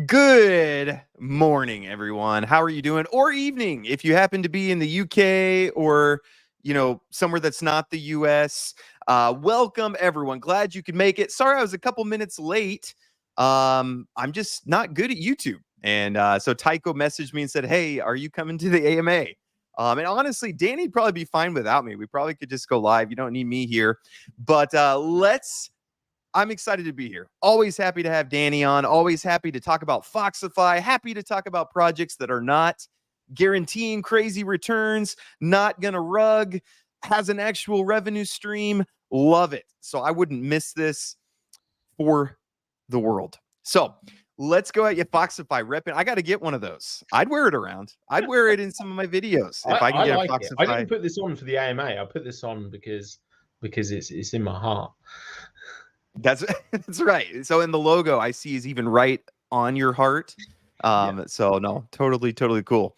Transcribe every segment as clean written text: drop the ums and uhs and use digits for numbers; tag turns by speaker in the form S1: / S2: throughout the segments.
S1: Good morning, everyone. How are you doing? Or evening, if you happen to be in the UK or, somewhere that's not the US. Welcome, everyone. Glad you could make it. Sorry, I was a couple minutes late. I'm just not good at YouTube. And so Tycho messaged me and said, hey, are you coming to the AMA? And honestly, Danny'd probably be fine without me. We probably could just go live. You don't need me here. But I'm excited to be here. Always happy to have Danny on. Always happy to talk about Foxify. Happy to talk about projects that are not guaranteeing crazy returns, not going to rug, has an actual revenue stream. Love it. So I wouldn't miss this for the world. So let's go at you, Foxify repping. I got to get one of those. I'd wear it around. I'd wear it in some of my videos if I can get
S2: like
S1: a Foxify.
S2: I didn't put this on for the AMA. I put this on because it's in my heart.
S1: That's right. So in the logo I see is even right on your heart. So no, totally cool.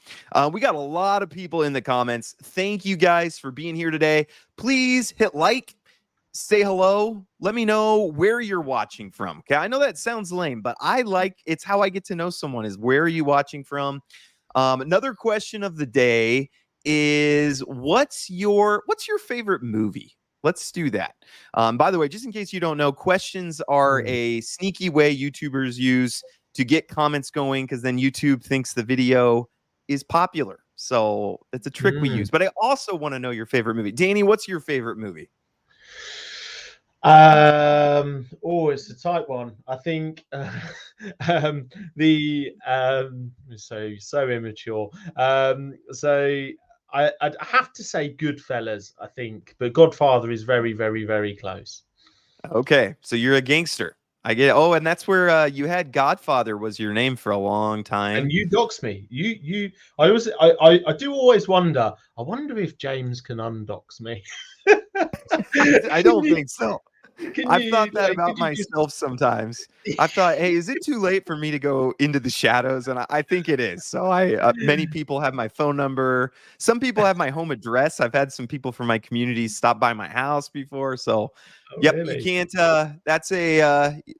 S1: We got a lot of people in the comments. Thank you guys for being here today. Please hit like, say hello. Let me know where you're watching from. Okay, I know that sounds lame, but it's how I get to know someone is where are you watching from? Another question of the day is what's your favorite movie? Let's do that. By the way, just in case you don't know, questions are a sneaky way YouTubers use to get comments going because then YouTube thinks the video is popular. So it's a trick we use. But I also want to know your favorite movie. Danny, what's your favorite movie?
S2: It's a tight one. I think so immature. I'd have to say Goodfellas, I think, but Godfather is very, very, very close.
S1: Okay, so you're a gangster. I get it. Oh, and that's where you had Godfather was your name for a long time.
S2: And you dox me. I do always wonder. I wonder if James can undox me.
S1: I don't think so. I've thought that about myself sometimes. I thought, hey, is it too late for me to go into the shadows? And I think it is. So many people have my phone number. Some people have my home address. I've had some people from my community stop by my house before. So,
S2: really?
S1: You can't. That's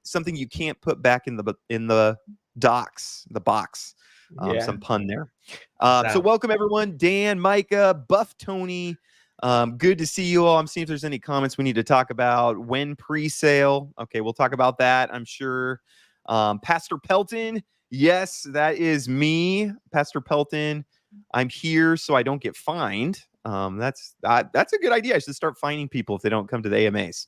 S1: something you can't put back in the box. Some pun there. So welcome everyone, Dan, Micah, Buff Tony. Good to see you all. I'm seeing if there's any comments we need to talk about. When pre-sale? Okay, we'll talk about that, I'm sure. Pastor Pelton, yes, that is me, Pastor Pelton. I'm here so I don't get fined. That's a good idea. I should start fining people if they don't come to the AMAs.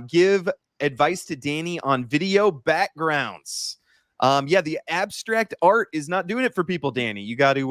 S1: Give advice to Danny on video backgrounds. The abstract art is not doing it for people, Danny. You got to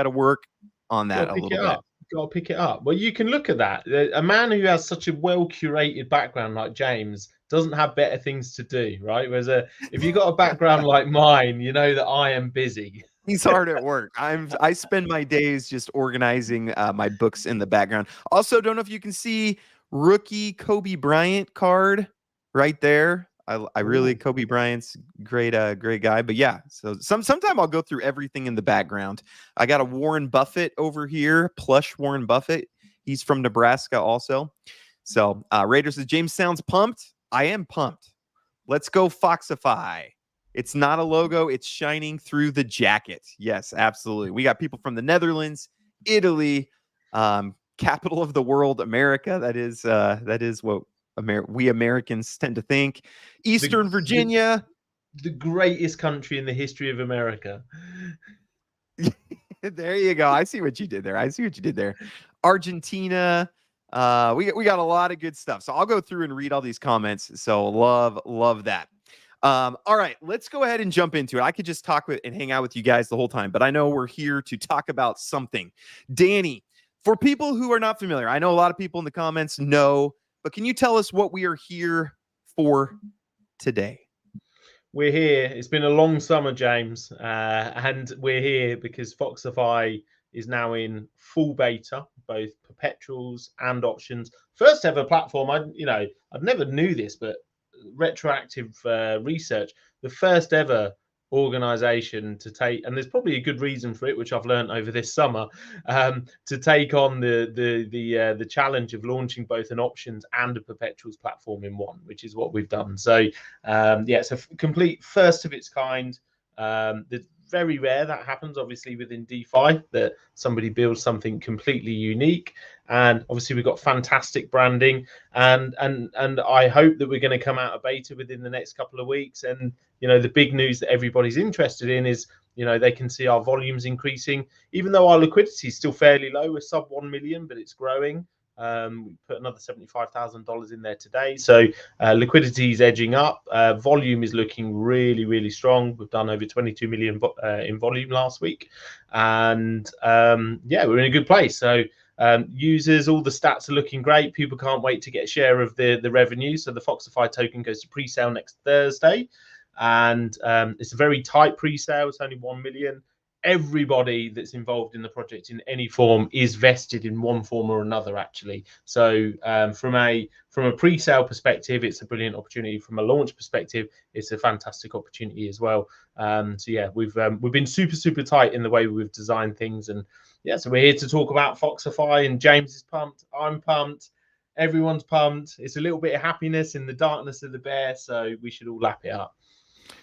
S1: work on that a little bit.
S2: Got to pick it up. Well, you can look at that. A man who has such a well curated background like James doesn't have better things to do, right? Whereas if you've got a background like mine, you know that I am busy.
S1: He's hard at work. I spend my days just organizing my books in the background. Also, don't know if you can see rookie Kobe Bryant card right there. I really Kobe Bryant's great guy. But yeah, so sometime I'll go through everything in the background. I got a Warren Buffett over here, plush Warren Buffett. He's from Nebraska also. So Raiders says James sounds pumped. I am pumped. Let's go Foxify. It's not a logo, it's shining through the jacket. Yes, absolutely. We got people from the Netherlands, Italy, capital of the world, America. That is what we Americans tend to think. Eastern Virginia.
S2: The greatest country in the history of America.
S1: There you go. I see what you did there. Argentina. We got a lot of good stuff. So I'll go through and read all these comments. So love that. All right, let's go ahead and jump into it. I could just talk and hang out with you guys the whole time, but I know we're here to talk about something. Danny, for people who are not familiar, I know a lot of people in the comments know, but can you tell us what we are here for today?
S2: We're here. It's been a long summer, James, and we're here because Foxify is now in full beta, both perpetuals and options. First ever platform. I never knew this, but retroactive research, the first ever organization to take, and there's probably a good reason for it, which I've learned over this summer, to take on the challenge of launching both an options and a perpetuals platform in one, which is what we've done. So it's a complete first of its kind. It's very rare that happens, obviously, within DeFi, that somebody builds something completely unique. And obviously, we've got fantastic branding, and I hope that we're going to come out of beta within the next couple of weeks. And the big news that everybody's interested in is they can see our volumes increasing, even though our liquidity is still fairly low. We're sub 1 million, but it's growing. We put another $75,000 in there today, so liquidity is edging up. Volume is looking really, really strong. We've done over 22 million in volume last week, and yeah, we're in a good place. So users, all the stats are looking great. People can't wait to get a share of the revenue. So the Foxify token goes to pre-sale next Thursday, and it's a very tight pre-sale. It's only 1 million. Everybody that's involved in the project in any form is vested in one form or another, actually. So from a pre-sale perspective, it's a brilliant opportunity. From a launch perspective, it's a fantastic opportunity as well. So yeah, we've been super tight in the way we've designed things, and yeah, so we're here to talk about Foxify. And James is pumped, I'm pumped, everyone's pumped. It's a little bit of happiness in the darkness of the bear, so we should all lap it up.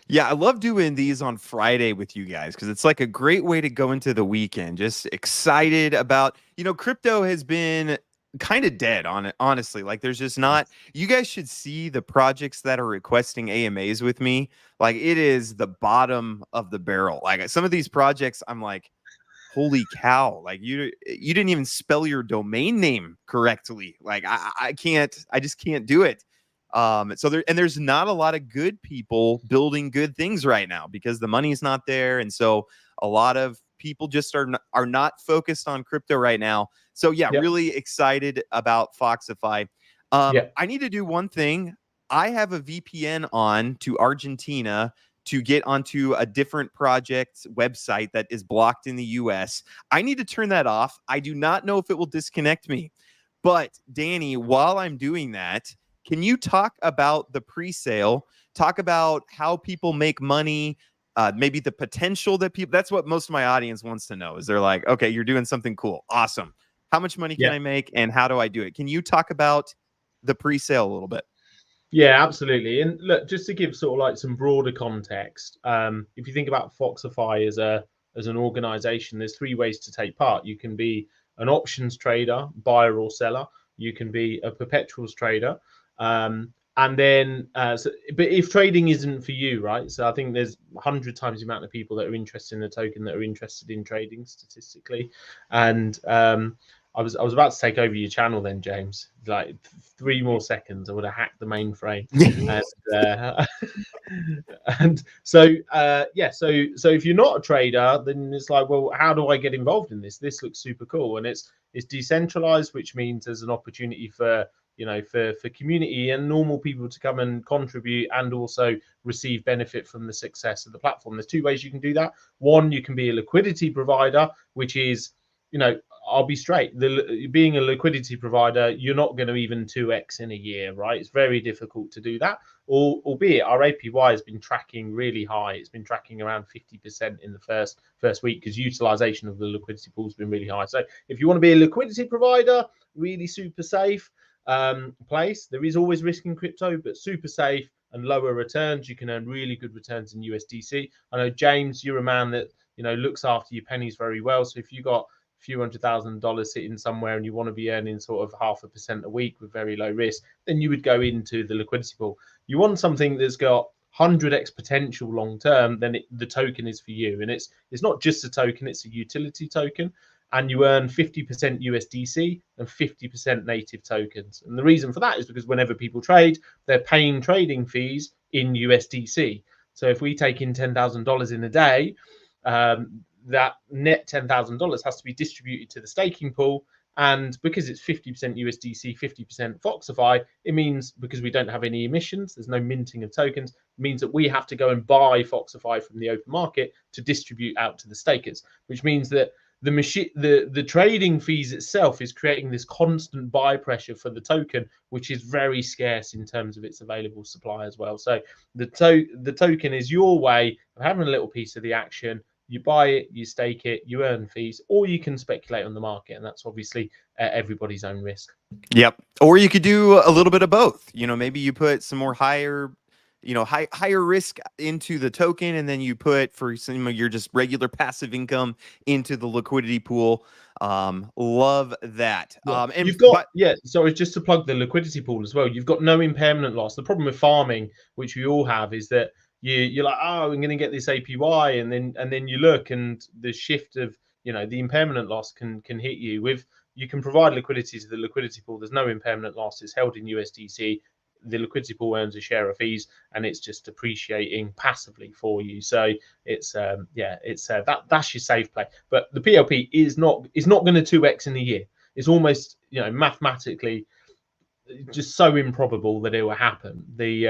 S1: Yeah, I love doing these on Friday with you guys because it's like a great way to go into the weekend. Just excited about, crypto has been kind of dead on it, honestly. Like there's just not, you guys should see the projects that are requesting AMAs with me. Like it is the bottom of the barrel. Like some of these projects, I'm like, holy cow, like you didn't even spell your domain name correctly. Like I just can't do it. So there's not a lot of good people building good things right now because the money's not there. And so a lot of people just are not focused on crypto right now. So yeah,
S2: Yep.
S1: really excited about Foxify. I need to do one thing. I have a VPN on to Argentina to get onto a different project website that is blocked in the US. I need to turn that off. I do not know if it will disconnect me. But Danny, while I'm doing that, can you talk about the pre-sale? Talk about how people make money, maybe the potential that people, that's what most of my audience wants to know is they're like, okay, you're doing something cool. Awesome. How much money can I make and how do I do it? Can you talk about the pre-sale a little bit?
S2: Yeah, absolutely. And look, just to give sort of like some broader context, if you think about Foxify as an organization, there's three ways to take part. You can be an options trader, buyer or seller. You can be a perpetuals trader. And then, but if trading isn't for you, right? So I think there's 100 times the amount of people that are interested in the token that are interested in trading statistically. And I was about to take over your channel then, James. Like 3 more seconds, I would have hacked the mainframe. And so so if you're not a trader, then it's like, well, how do I get involved in this? This looks super cool, and it's decentralized, which means there's an opportunity for for community and normal people to come and contribute and also receive benefit from the success of the platform. There's two ways you can do that. One, you can be a liquidity provider, which is, I'll be straight. Being a liquidity provider, you're not going to even 2x in a year, right? It's very difficult to do that. Albeit our APY has been tracking really high. It's been tracking around 50% in the first week because utilization of the liquidity pool has been really high. So if you want to be a liquidity provider, really super safe place. There is always risk in crypto, but super safe and lower returns. You can earn really good returns in USDC. I know, James, you're a man that looks after your pennies very well. So if you got few $100,000 sitting somewhere and you want to be earning sort of 0.5% a week with very low risk, then you would go into the liquidity pool. You want something that's got 100x potential long term, then the token is for you. And it's not just a token, it's a utility token. And you earn 50% USDC and 50% native tokens. And the reason for that is because whenever people trade, they're paying trading fees in USDC. So if we take in $10,000 in a day, that net $10,000 has to be distributed to the staking pool. And because it's 50% USDC, 50% Foxify, it means because we don't have any emissions, there's no minting of tokens, it means that we have to go and buy Foxify from the open market to distribute out to the stakers, which means that the trading fees itself is creating this constant buy pressure for the token, which is very scarce in terms of its available supply as well. So the token is your way of having a little piece of the action. You buy it, you stake it, you earn fees, or you can speculate on the market, and that's obviously everybody's own risk.
S1: Yep. Or you could do a little bit of both. Maybe you put some more higher higher risk into the token, and then you put for some of your just regular passive income into the liquidity pool. Love that.
S2: Yeah.
S1: And
S2: You've got,
S1: but
S2: sorry, just to plug the liquidity pool as well. You've got no impermanent loss. The problem with farming, which we all have, is that you're like, oh, I'm going to get this APY, and then you look, and the shift of the impermanent loss can hit you. You can provide liquidity to the liquidity pool. There's no impermanent loss. It's held in USDC. The liquidity pool earns a share of fees, and it's just appreciating passively for you. So it's that's your safe play. But the PLP is not going to 2x in a year. It's almost mathematically just so improbable that it will happen. The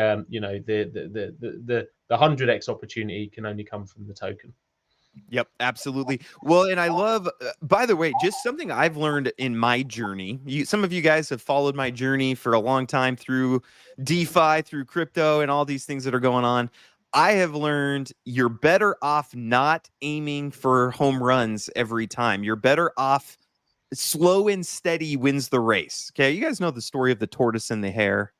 S2: 100x opportunity can only come from the token.
S1: Yep, absolutely. Well, and I love, by the way, just something I've learned in my journey. Some of you guys have followed my journey for a long time through DeFi, through crypto, and all these things that are going on. I have learned you're better off not aiming for home runs every time. You're better off slow and steady wins the race. Okay, you guys know the story of the tortoise and the hare.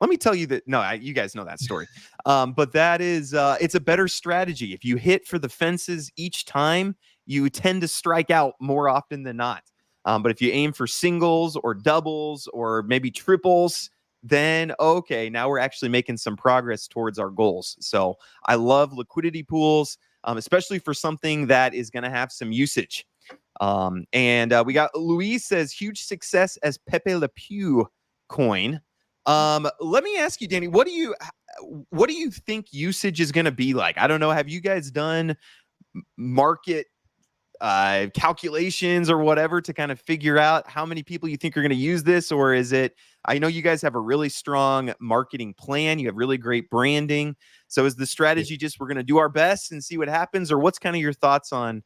S1: Let me tell you that. No, you guys know that story. But that is, it's a better strategy. If you hit for the fences each time, you tend to strike out more often than not. But if you aim for singles or doubles or maybe triples, then okay, now we're actually making some progress towards our goals. So I love liquidity pools, especially for something that is going to have some usage. And we got Louise says huge success as Pepe Le Pew coin. Let me ask you, Danny, what do you think usage is going to be like? I don't know. Have you guys done market calculations or whatever to kind of figure out how many people you think are going to use this? Or is it, I know you guys have a really strong marketing plan. You have really great branding. So is the strategy just, we're going to do our best and see what happens? Or what's kind of your thoughts on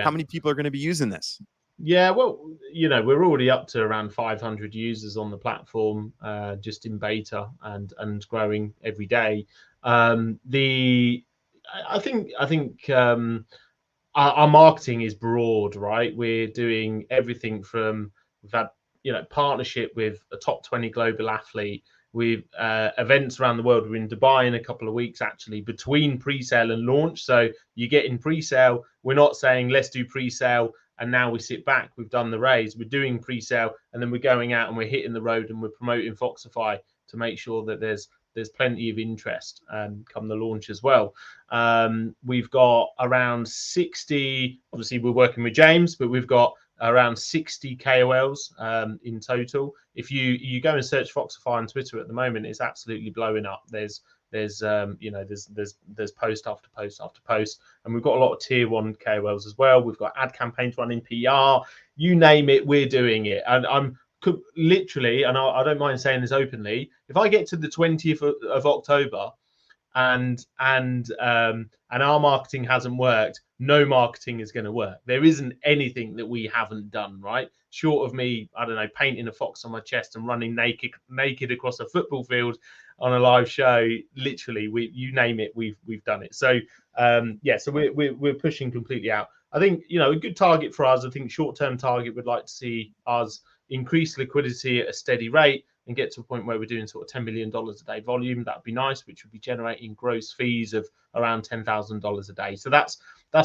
S1: how many people are going to be using this?
S2: Yeah, well, we're already up to around 500 users on the platform, just in beta and growing every day. I think our marketing is broad, right? We're doing everything from, we've had partnership with a top 20 global athlete. We've events around the world. We're in Dubai in a couple of weeks, actually, between pre-sale and launch. So you get in pre-sale. We're not saying let's do pre-sale and now we sit back. We've done the raise. We're doing pre-sale, and then we're going out and we're hitting the road and we're promoting Foxify to make sure that there's plenty of interest come the launch as well. We've got around 60. Obviously, we're working with James, but we've got around 60 KOLs in total. If you go and search Foxify on Twitter at the moment, it's absolutely blowing up. There's post after post after post, and we've got a lot of tier 1 KOLs as well. We've got ad campaigns running, PR, you name it, we're doing it. And I'm literally, and I don't mind saying this openly, if I get to the 20th of October and our marketing hasn't worked, no marketing is going to work. There isn't anything that we haven't done, right? Short of me, I don't know, painting a fox on my chest and running naked across a football field on a live show. Literally, you name it, we've done it. So so we're pushing completely out. I think a good target for us, I think short-term target, would like to see us increase liquidity at a steady rate and get to a point where we're doing sort of $10 million a day volume. That'd be nice, which would be generating gross fees of around $10,000 a day. So that's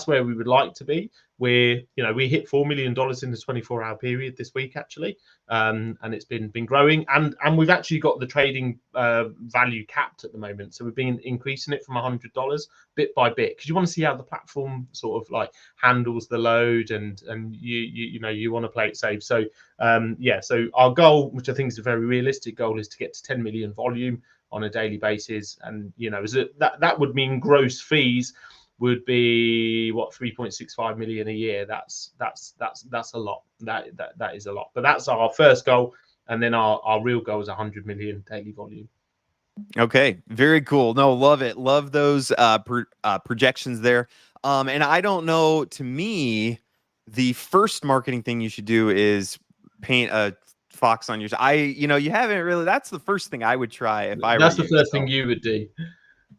S2: where we would like to be. We hit $4 million in the 24-hour period this week, actually, and it's been growing, and we've actually got the trading value capped at the moment. So we've been increasing it from $100 bit by bit, because you want to see how the platform sort of like handles the load, and you want to play it safe. So so our goal, which I think is a very realistic goal, is to get to 10 million volume on a daily basis, and that would mean gross fees would be what, 3.65 million a year. That's a lot. That is a lot. But that's our first goal, and then our real goal is 100 million daily volume.
S1: Okay, very cool. No, love it. Love those projections there. And I don't know, to me, the first marketing thing you should do is paint a fox on your. You haven't really. That's the first thing I would try if I were you.
S2: That's the first thing you would do.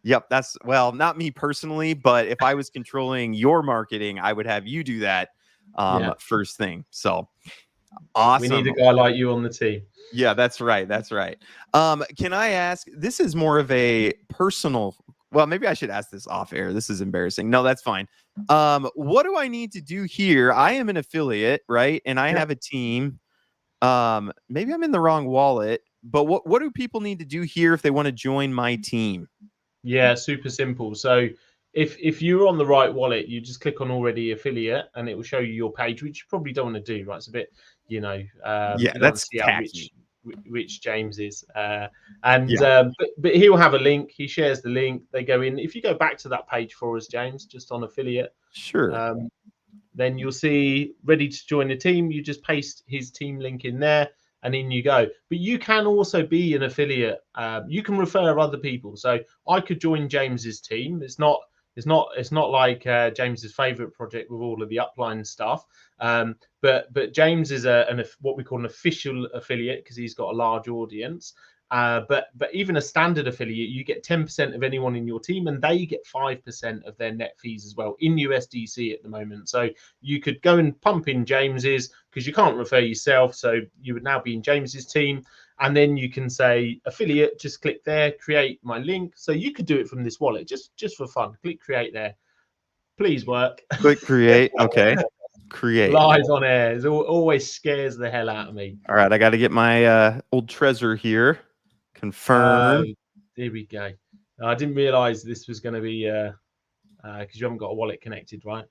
S1: Yep, that's, well, not me personally, but if I was controlling your marketing, I would have you do that first thing. So
S2: We need
S1: Awesome.
S2: a guy like you on the team.
S1: Yeah, that's right. That's right. Can I ask? This is more of a personal. Well, maybe I should ask this off air. This is embarrassing. No, that's fine. What do I need to do here? I am an affiliate, right? And I have a team. Maybe I'm in the wrong wallet, but what do people need to do here if they want to join my team?
S2: Yeah, super simple. So if you're on the right wallet, you just click on already affiliate and it will show you your page, which you probably don't want to do, right? It's a bit, you know,
S1: Yeah,
S2: you don't want
S1: that's
S2: to see how
S1: tacky.
S2: rich James is.
S1: Yeah.
S2: But he'll have a link. He shares the link. They go in. If you go back to that page for us, James, just on affiliate,
S1: Sure.
S2: then you'll see ready to join the team. You just paste his team link in there and in you go. But you can also be an affiliate. You can refer other people. So I could join James's team. It's not like James's favorite project with all of the upline stuff. But James is what we call an official affiliate because he's got a large audience. But even a standard affiliate, you get 10% of anyone in your team, and they get 5% of their net fees as well in USDC at the moment. So you could go and pump in James's because you can't refer yourself. So you would now be in James's team, and then you can say affiliate. Just click there, create my link. So you could do it from this wallet just for fun. Click create there. Please work.
S1: Click create. Okay. Create.
S2: Live on air. It always scares the hell out of me.
S1: All right. I got to get my old treasure here. Confirm.
S2: Here we go. I didn't realize this was going to be because you haven't got a wallet connected, right?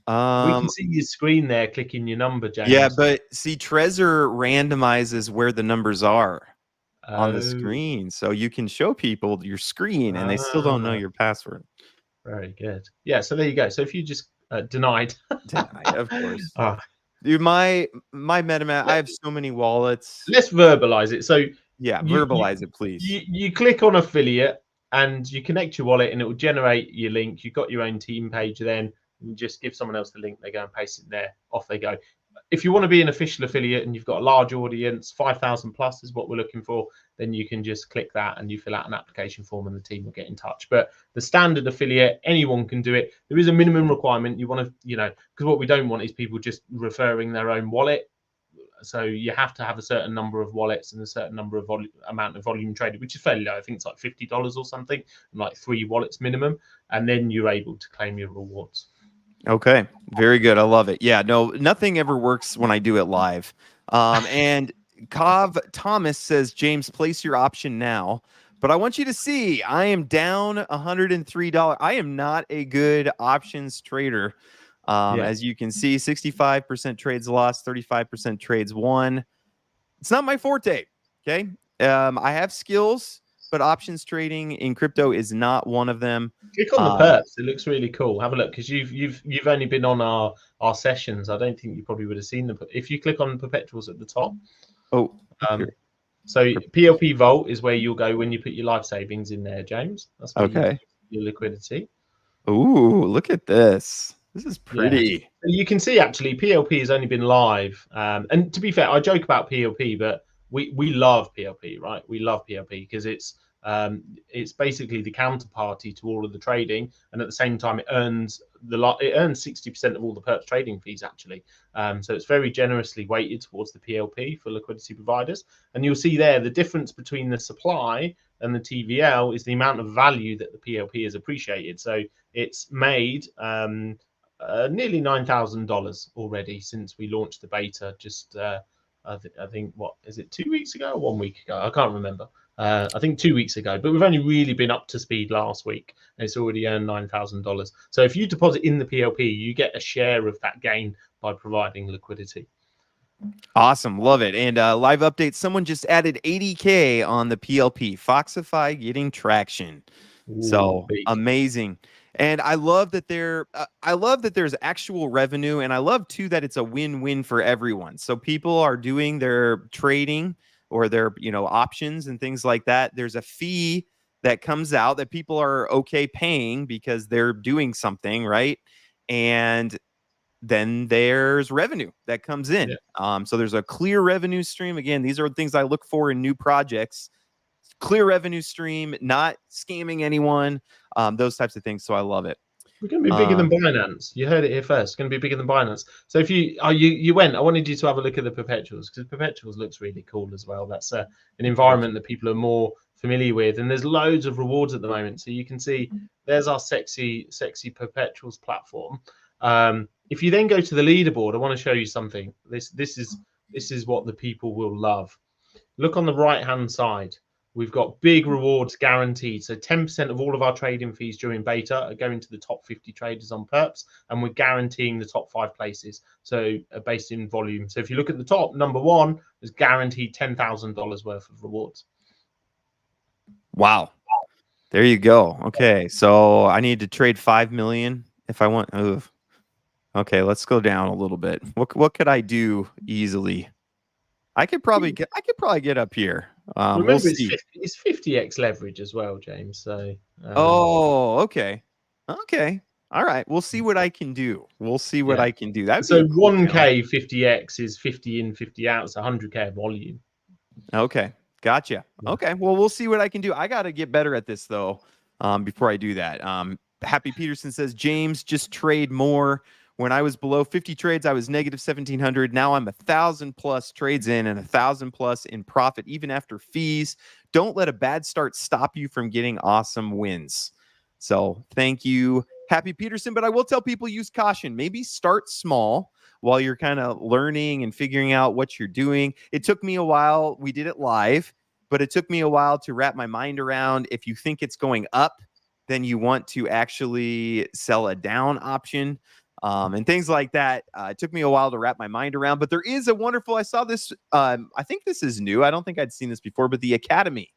S2: We can see your screen there, clicking your number, James.
S1: Yeah, but see, Trezor randomizes where the numbers are on the screen, so you can show people your screen, and they still don't know your password.
S2: Very good. Yeah, so there you go. So if you just denied,
S1: of course. Dude, my MetaMask, I have so many wallets.
S2: Let's verbalize it. So
S1: yeah, verbalize it, please.
S2: You click on affiliate and you connect your wallet, and it will generate your link. You've got your own team page then. You just give someone else the link, they go and paste it there, off they go. If you want to be an official affiliate and you've got a large audience, 5,000 plus is what we're looking for, then you can just click that and you fill out an application form and the team will get in touch. But the standard affiliate, anyone can do it. There is a minimum requirement. You want to, because what we don't want is people just referring their own wallet. So you have to have a certain number of wallets and a certain number of amount of volume traded, which is fairly low. I think it's like $50 or something, and like 3 wallets minimum, and then you're able to claim your rewards.
S1: Okay, very good. I love it. Yeah, no, nothing ever works when I do it live. And Cov Thomas says, James, place your option now. But I want you to see, I am down $103. I am not a good options trader. As you can see, 65% trades lost, 35% trades won. It's not my forte. Okay. I have skills, but options trading in crypto is not one of them.
S2: Click on the perps. It looks really cool. Have a look because you've only been on our sessions. I don't think you probably would have seen them. But if you click on perpetuals at the top.
S1: Oh.
S2: So PLP Vault is where you'll go when you put your life savings in there, James. That's where you put your liquidity.
S1: Ooh, look at this. This is pretty.
S2: Yeah. You can see actually PLP has only been live. And to be fair, I joke about PLP, but we love PLP, right? We love PLP because it's basically the counterparty to all of the trading, and at the same time it earns 60% of all the perps trading fees actually. So it's very generously weighted towards the PLP for liquidity providers. And you'll see there the difference between the supply and the TVL is the amount of value that the PLP has appreciated. So it's made nearly $9,000 already since we launched the beta. Just I think what is it, 2 weeks ago or 1 week ago? I can't remember. I think 2 weeks ago, but we've only really been up to speed last week, and it's already earned $9,000. So if you deposit in the PLP, you get a share of that gain by providing liquidity.
S1: Awesome, love it. And live update: someone just added 80K on the PLP. Foxify getting traction. Ooh, so amazing. And I love that there's actual revenue, and I love too that it's a win-win for everyone. So people are doing their trading or their options and things like that. There's a fee that comes out that people are okay paying because they're doing something, right? And then there's revenue that comes in. Yeah. So there's a clear revenue stream. Again, these are things I look for in new projects. Clear revenue stream, not scamming anyone, those types of things. So I love it.
S2: We're going to be bigger than Binance. You heard it here first. It's going to be bigger than Binance. So if you went, I wanted you to have a look at the perpetuals, because perpetuals looks really cool as well. That's an environment that people are more familiar with, and there's loads of rewards at the moment. So you can see there's our sexy perpetuals platform. If you then go to the leaderboard, I want to show you something. This is what the people will love. Look on the right hand side. We've got big rewards guaranteed. So 10% of all of our trading fees during beta are going to the top 50 traders on perps, and we're guaranteeing the top 5 places. So based in volume. So if you look at the top, number 1 is guaranteed $10,000 worth of rewards.
S1: Wow. There you go. Okay. So I need to trade 5 million if I want. Oof. Okay, let's go down a little bit. What could I do easily? I could probably get up here.
S2: Remember,
S1: we'll see.
S2: It's 50x leverage as well, James. So
S1: oh, okay. All right. We'll see what I can do. We'll see what I can do. That's
S2: so cool 1K 50x is 50 in, 50 out. It's 100K volume.
S1: Okay, gotcha. Okay, well, we'll see what I can do. I got to get better at this though. Before I do that, Happy Peterson says, James, just trade more. When I was below 50 trades, I was negative 1,700. Now I'm 1,000 plus trades in and 1,000 plus in profit, even after fees. Don't let a bad start stop you from getting awesome wins. So thank you, Happy Peterson. But I will tell people, use caution. Maybe start small while you're kind of learning and figuring out what you're doing. It took me a while. We did it live, but it took me a while to wrap my mind around. If you think it's going up, then you want to actually sell a down option. And things like that. It took me a while to wrap my mind around, but there is a wonderful, I saw this, I think this is new. I don't think I'd seen this before, but the Academy.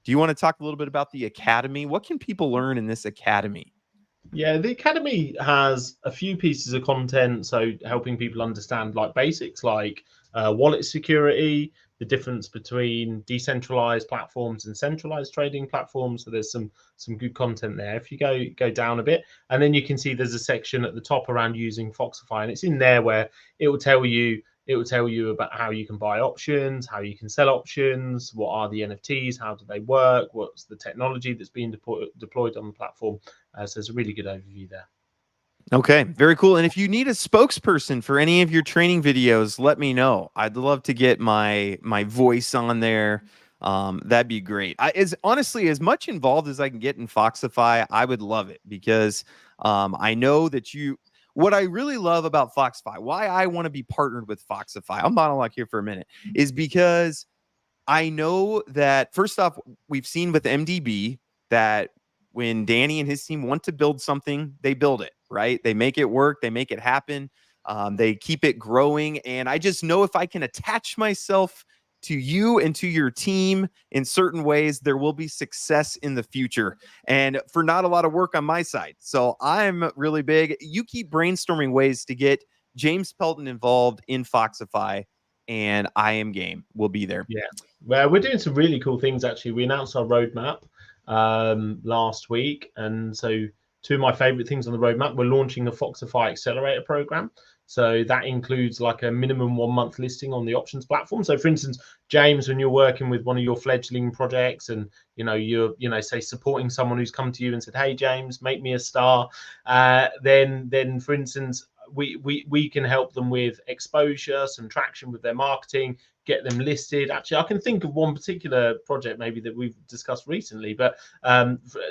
S1: Do you want to talk a little bit about the Academy? What can people learn in this Academy?
S2: Yeah, the Academy has a few pieces of content, so helping people understand like basics like wallet security, the difference between decentralized platforms and centralized trading platforms. So there's some good content there. If you go down a bit, and then you can see there's a section at the top around using Foxify, and it's in there where it will tell you about how you can buy options, how you can sell options, what are the NFTs, how do they work, what's the technology that's being deployed on the platform. So there's a really good overview there.
S1: Okay, very cool. And if you need a spokesperson for any of your training videos, let me know. I'd love to get my voice on there. That'd be great. Honestly, as much involved as I can get in Foxify, I would love it, because I know that what I really love about Foxify, why I want to be partnered with Foxify, I'll monologue here for a minute, is because I know that, first off, we've seen with MDB that when Danny and his team want to build something, they build it, right? They make it work. They make it happen. They keep it growing. And I just know if I can attach myself to you and to your team in certain ways, there will be success in the future, and for not a lot of work on my side. So I'm really big. You keep brainstorming ways to get James Pelton involved in Foxify, and I am game. We'll be there.
S2: Yeah, well, we're doing some really cool things, actually. We announced our roadmap last week, and so two of my favorite things on the roadmap, we're launching a Foxify Accelerator program. So that includes like a minimum 1 month listing on the options platform. So for instance, James, when you're working with one of your fledgling projects and you're say supporting someone who's come to you and said, hey James, make me a star, then for instance, we can help them with exposure, some traction with their marketing, get them listed. Actually, I can think of one particular project maybe that we've discussed recently, but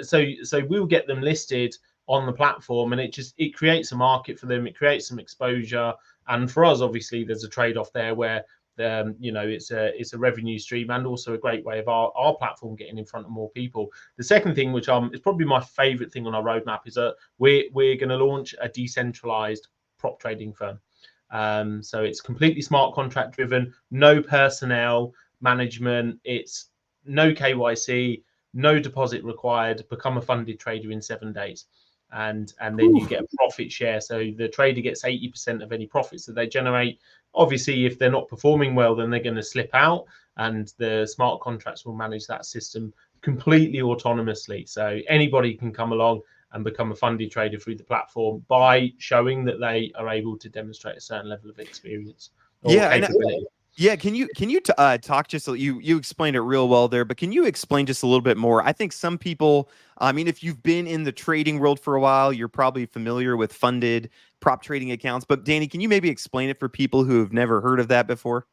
S2: so we'll get them listed on the platform, and it creates a market for them, it creates some exposure, and for us, obviously, there's a trade-off there where it's a revenue stream, and also a great way of our platform getting in front of more people. The second thing, which is probably my favorite thing on our roadmap, is that we're going to launch a decentralized prop trading firm. So it's completely smart contract driven, no personnel management, it's no KYC, no deposit required, become a funded trader in 7 days. And then you get a profit share. So the trader gets 80% of any profits that they generate. Obviously, if they're not performing well, then they're going to slip out, and the smart contracts will manage that system completely autonomously. So anybody can come along and become a funded trader through the platform by showing that they are able to demonstrate a certain level of experience or capability.
S1: Yeah, can you talk just you explained it real well there, but can you explain just a little bit more? I think some people, I mean, if you've been in the trading world for a while, you're probably familiar with funded prop trading accounts. But Danny, can you maybe explain it for people who have never heard of that before?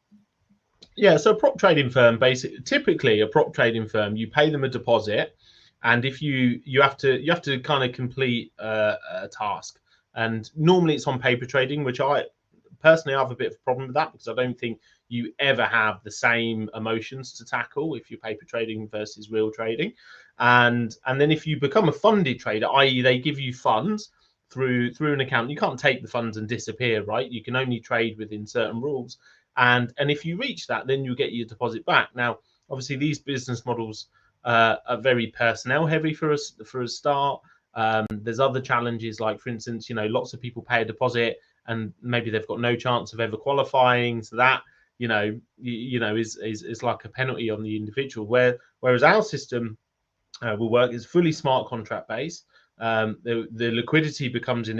S2: Yeah, so a prop trading firm, typically a prop trading firm, you pay them a deposit, and if you have to kind of complete a task, and normally it's on paper trading, which I personally have a bit of a problem with that because I don't think you ever have the same emotions to tackle if you're paper trading versus real trading, and then if you become a funded trader, i.e., they give you funds through an account, you can't take the funds and disappear, right? You can only trade within certain rules, and if you reach that, then you get your deposit back. Now, obviously, these business models are very personnel heavy for a start. There's other challenges, like for instance, lots of people pay a deposit and maybe they've got no chance of ever qualifying. So that is like a penalty on the individual. Whereas our system will work is fully smart contract based. The liquidity comes in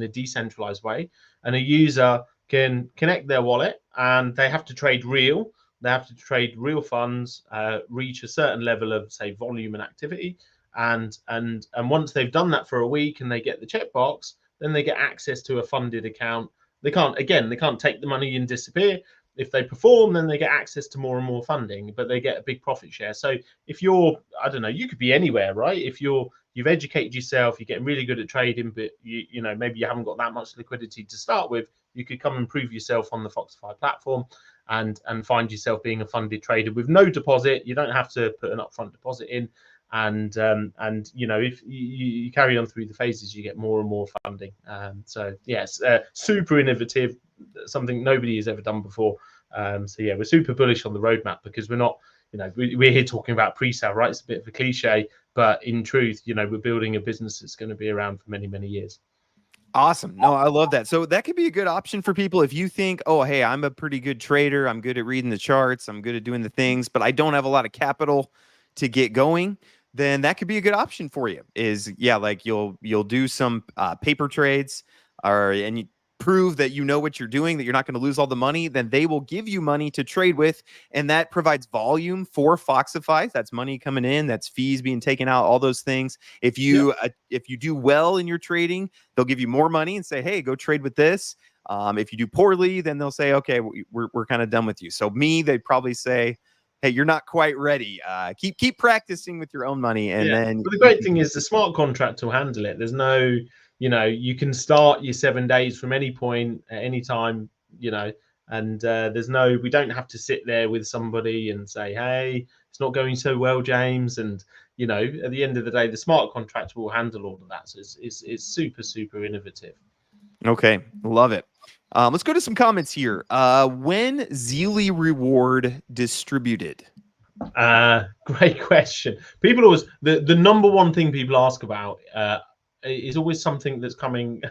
S2: a decentralized way, and a user can connect their wallet, and they have to trade real. They have to trade real funds, reach a certain level of, say, volume and activity, and once they've done that for a week and they get the checkbox, then they get access to a funded account. They can't take the money and disappear. If they perform, then they get access to more and more funding, but they get a big profit share. So if you're, I don't know, you could be anywhere, right? If you've educated yourself, you're getting really good at trading, but maybe you haven't got that much liquidity to start with, you could come and prove yourself on the Foxify platform and find yourself being a funded trader with no deposit. You don't have to put an upfront deposit in, and if you carry on through the phases, you get more and more funding. So yes, super innovative, something nobody has ever done before. So yeah, we're super bullish on the roadmap because we're not, we're here talking about pre-sale, right? It's a bit of a cliche, but in truth, we're building a business that's going to be around for many, many years.
S1: Awesome. No, I love that. So that could be a good option for people if you think, oh, hey, I'm a pretty good trader. I'm good at reading the charts. I'm good at doing the things, but I don't have a lot of capital to get going. Then that could be a good option for you. Is yeah, like you'll do some paper trades, and you prove that you know what you're doing, that you're not going to lose all the money. Then they will give you money to trade with, and that provides volume for Foxify. That's money coming in. That's fees being taken out. All those things. If you do well in your trading, they'll give you more money and say, hey, go trade with this. If you do poorly, then they'll say, okay, we're kind of done with you. So they'd probably say, hey, you're not quite ready. Keep practicing with your own money. And then
S2: but the great thing is the smart contract will handle it. There's no, you can start your 7 days from any point at any time, and we don't have to sit there with somebody and say, hey, it's not going so well, James. And, at the end of the day, the smart contract will handle all of that. So it's super, super innovative.
S1: Okay, love it. Let's go to some comments here. When Zealy reward distributed?
S2: Great question. People always, the number one thing people ask about is always something that's coming,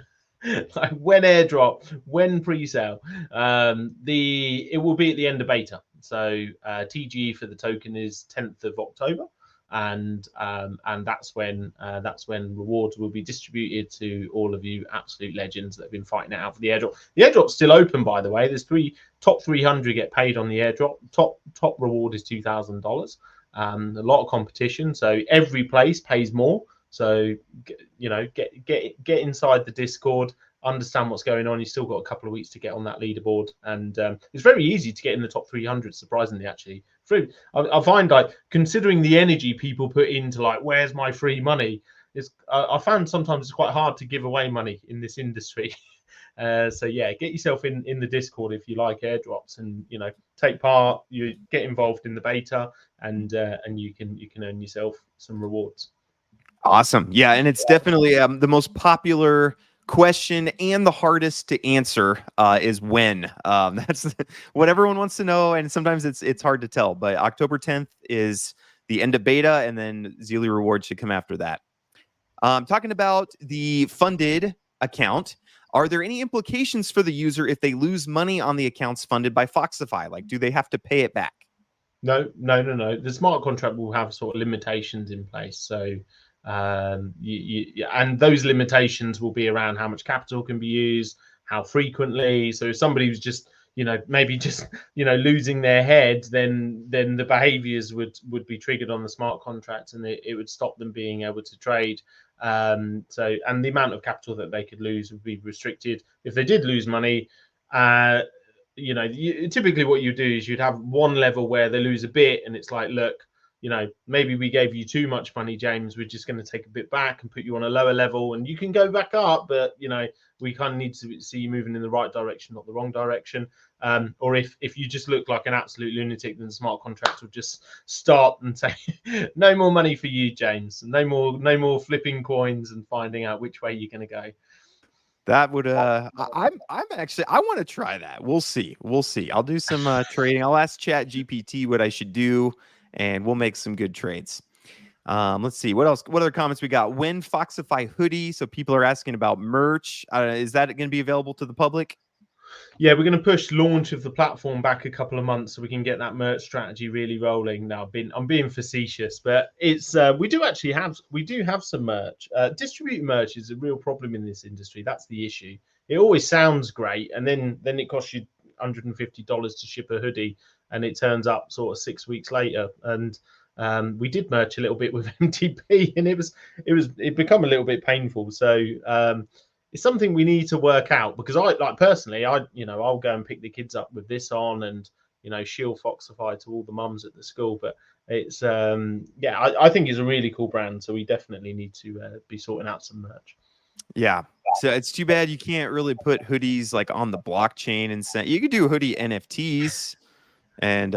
S2: like when airdrop, when pre-sale. It will be at the end of beta. So TGE for the token is 10th of October. And that's when rewards will be distributed to all of you absolute legends that have been fighting it out for the airdrop. The airdrop's still open, by the way. There's top 300 get paid on the airdrop. Top reward is $2,000. A lot of competition, so every place pays more. So get inside the Discord, understand what's going on. You still got a couple of weeks to get on that leaderboard, and it's very easy to get in the top 300. Surprisingly, actually, I find, like, considering the energy people put into, like, where's my free money, I found sometimes it's quite hard to give away money in this industry. So yeah, get yourself in the Discord if you like airdrops, and take part. You get involved in the beta, and you can earn yourself some rewards.
S1: Awesome. Yeah, and it's definitely the most popular question and the hardest to answer is when. That's what everyone wants to know, and sometimes it's hard to tell. But October 10th is the end of beta, and then Zealy rewards should come after that. Talking about the funded account, are there any implications for the user if they lose money on the accounts funded by Foxify? Like, do they have to pay it back?
S2: No. The smart contract will have sort of limitations in place. So and those limitations will be around how much capital can be used, how frequently. So if somebody was just maybe just losing their head, then the behaviors would be triggered on the smart contract, and it would stop them being able to trade. And the amount of capital that they could lose would be restricted. If they did lose money, typically what you do is you'd have one level where they lose a bit, and it's like, look, maybe we gave you too much money, James. We're just going to take a bit back and put you on a lower level, and you can go back up, but we kind of need to see you moving in the right direction, not the wrong direction. Or if you just look like an absolute lunatic, then the smart contracts will just stop and say, no more money for you, James. No more flipping coins and finding out which way you're going to go.
S1: That would I'm actually, I want to try that. We'll see. I'll do some trading. I'll ask Chat GPT what I should do, and we'll make some good trades. Let's see what else. What other comments we got? When Foxify hoodie. So people are asking about merch. Is that going to be available to the public?
S2: Yeah, we're going to push launch of the platform back a couple of months so we can get that merch strategy really rolling. Now, I'm being facetious, but it's we do have some merch. Distributing merch is a real problem in this industry. That's the issue. It always sounds great, and then it costs you $150 to ship a hoodie, and it turns up sort of 6 weeks later. And we did merch a little bit with MTP, and it become a little bit painful. So it's something we need to work out, because personally, I'll go and pick the kids up with this on, and shield Foxify to all the mums at the school. But it's I think it's a really cool brand, so we definitely need to be sorting out some merch.
S1: Yeah. So it's too bad you can't really put hoodies like on the blockchain and send. You could do hoodie NFTs and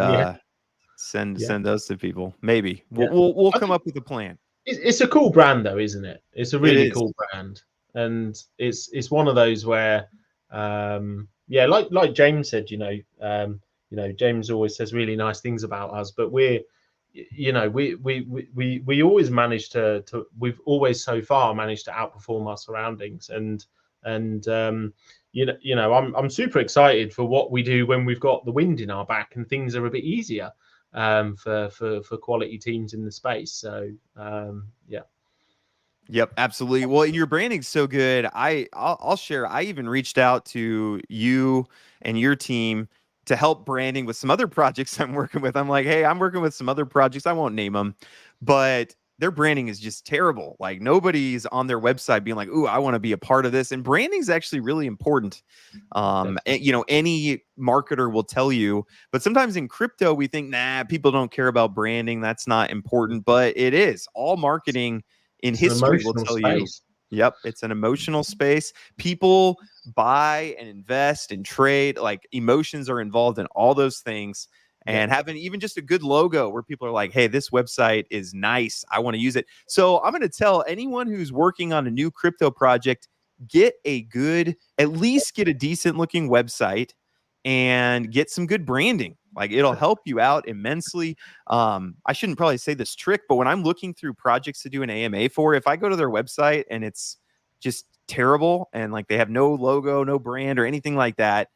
S1: send those to people. Maybe we'll come up with a plan.
S2: It's a cool brand though, isn't it? It's a really cool brand, and it's one of those where like James said, James always says really nice things about us, but we always manage we've always so far managed to outperform our surroundings, and I'm super excited for what we do when we've got the wind in our back and things are a bit easier for quality teams in the space. So
S1: Yep, absolutely. Well, your branding's so good. I'll share. I even reached out to you and your team to help branding with some other projects I'm working with. I'm like, hey, I'm working with some other projects. I won't name them, but their branding is just terrible. Like nobody's on their website being like, ooh, I want to be a part of this. And branding is actually really important. Any marketer will tell you, but sometimes in crypto, we think, nah, people don't care about branding. That's not important, but it is. All marketing in history will tell you. Yep, it's an emotional space. People buy and invest and trade. Like emotions are involved in all those things. And having even just a good logo where people are like, hey, this website is nice, I want to use it. So I'm going to tell anyone who's working on a new crypto project, at least get a decent looking website and get some good branding. Like it'll help you out immensely. I shouldn't probably say this trick, but when I'm looking through projects to do an AMA for, if I go to their website and it's just terrible and like they have no logo, no brand or anything like that,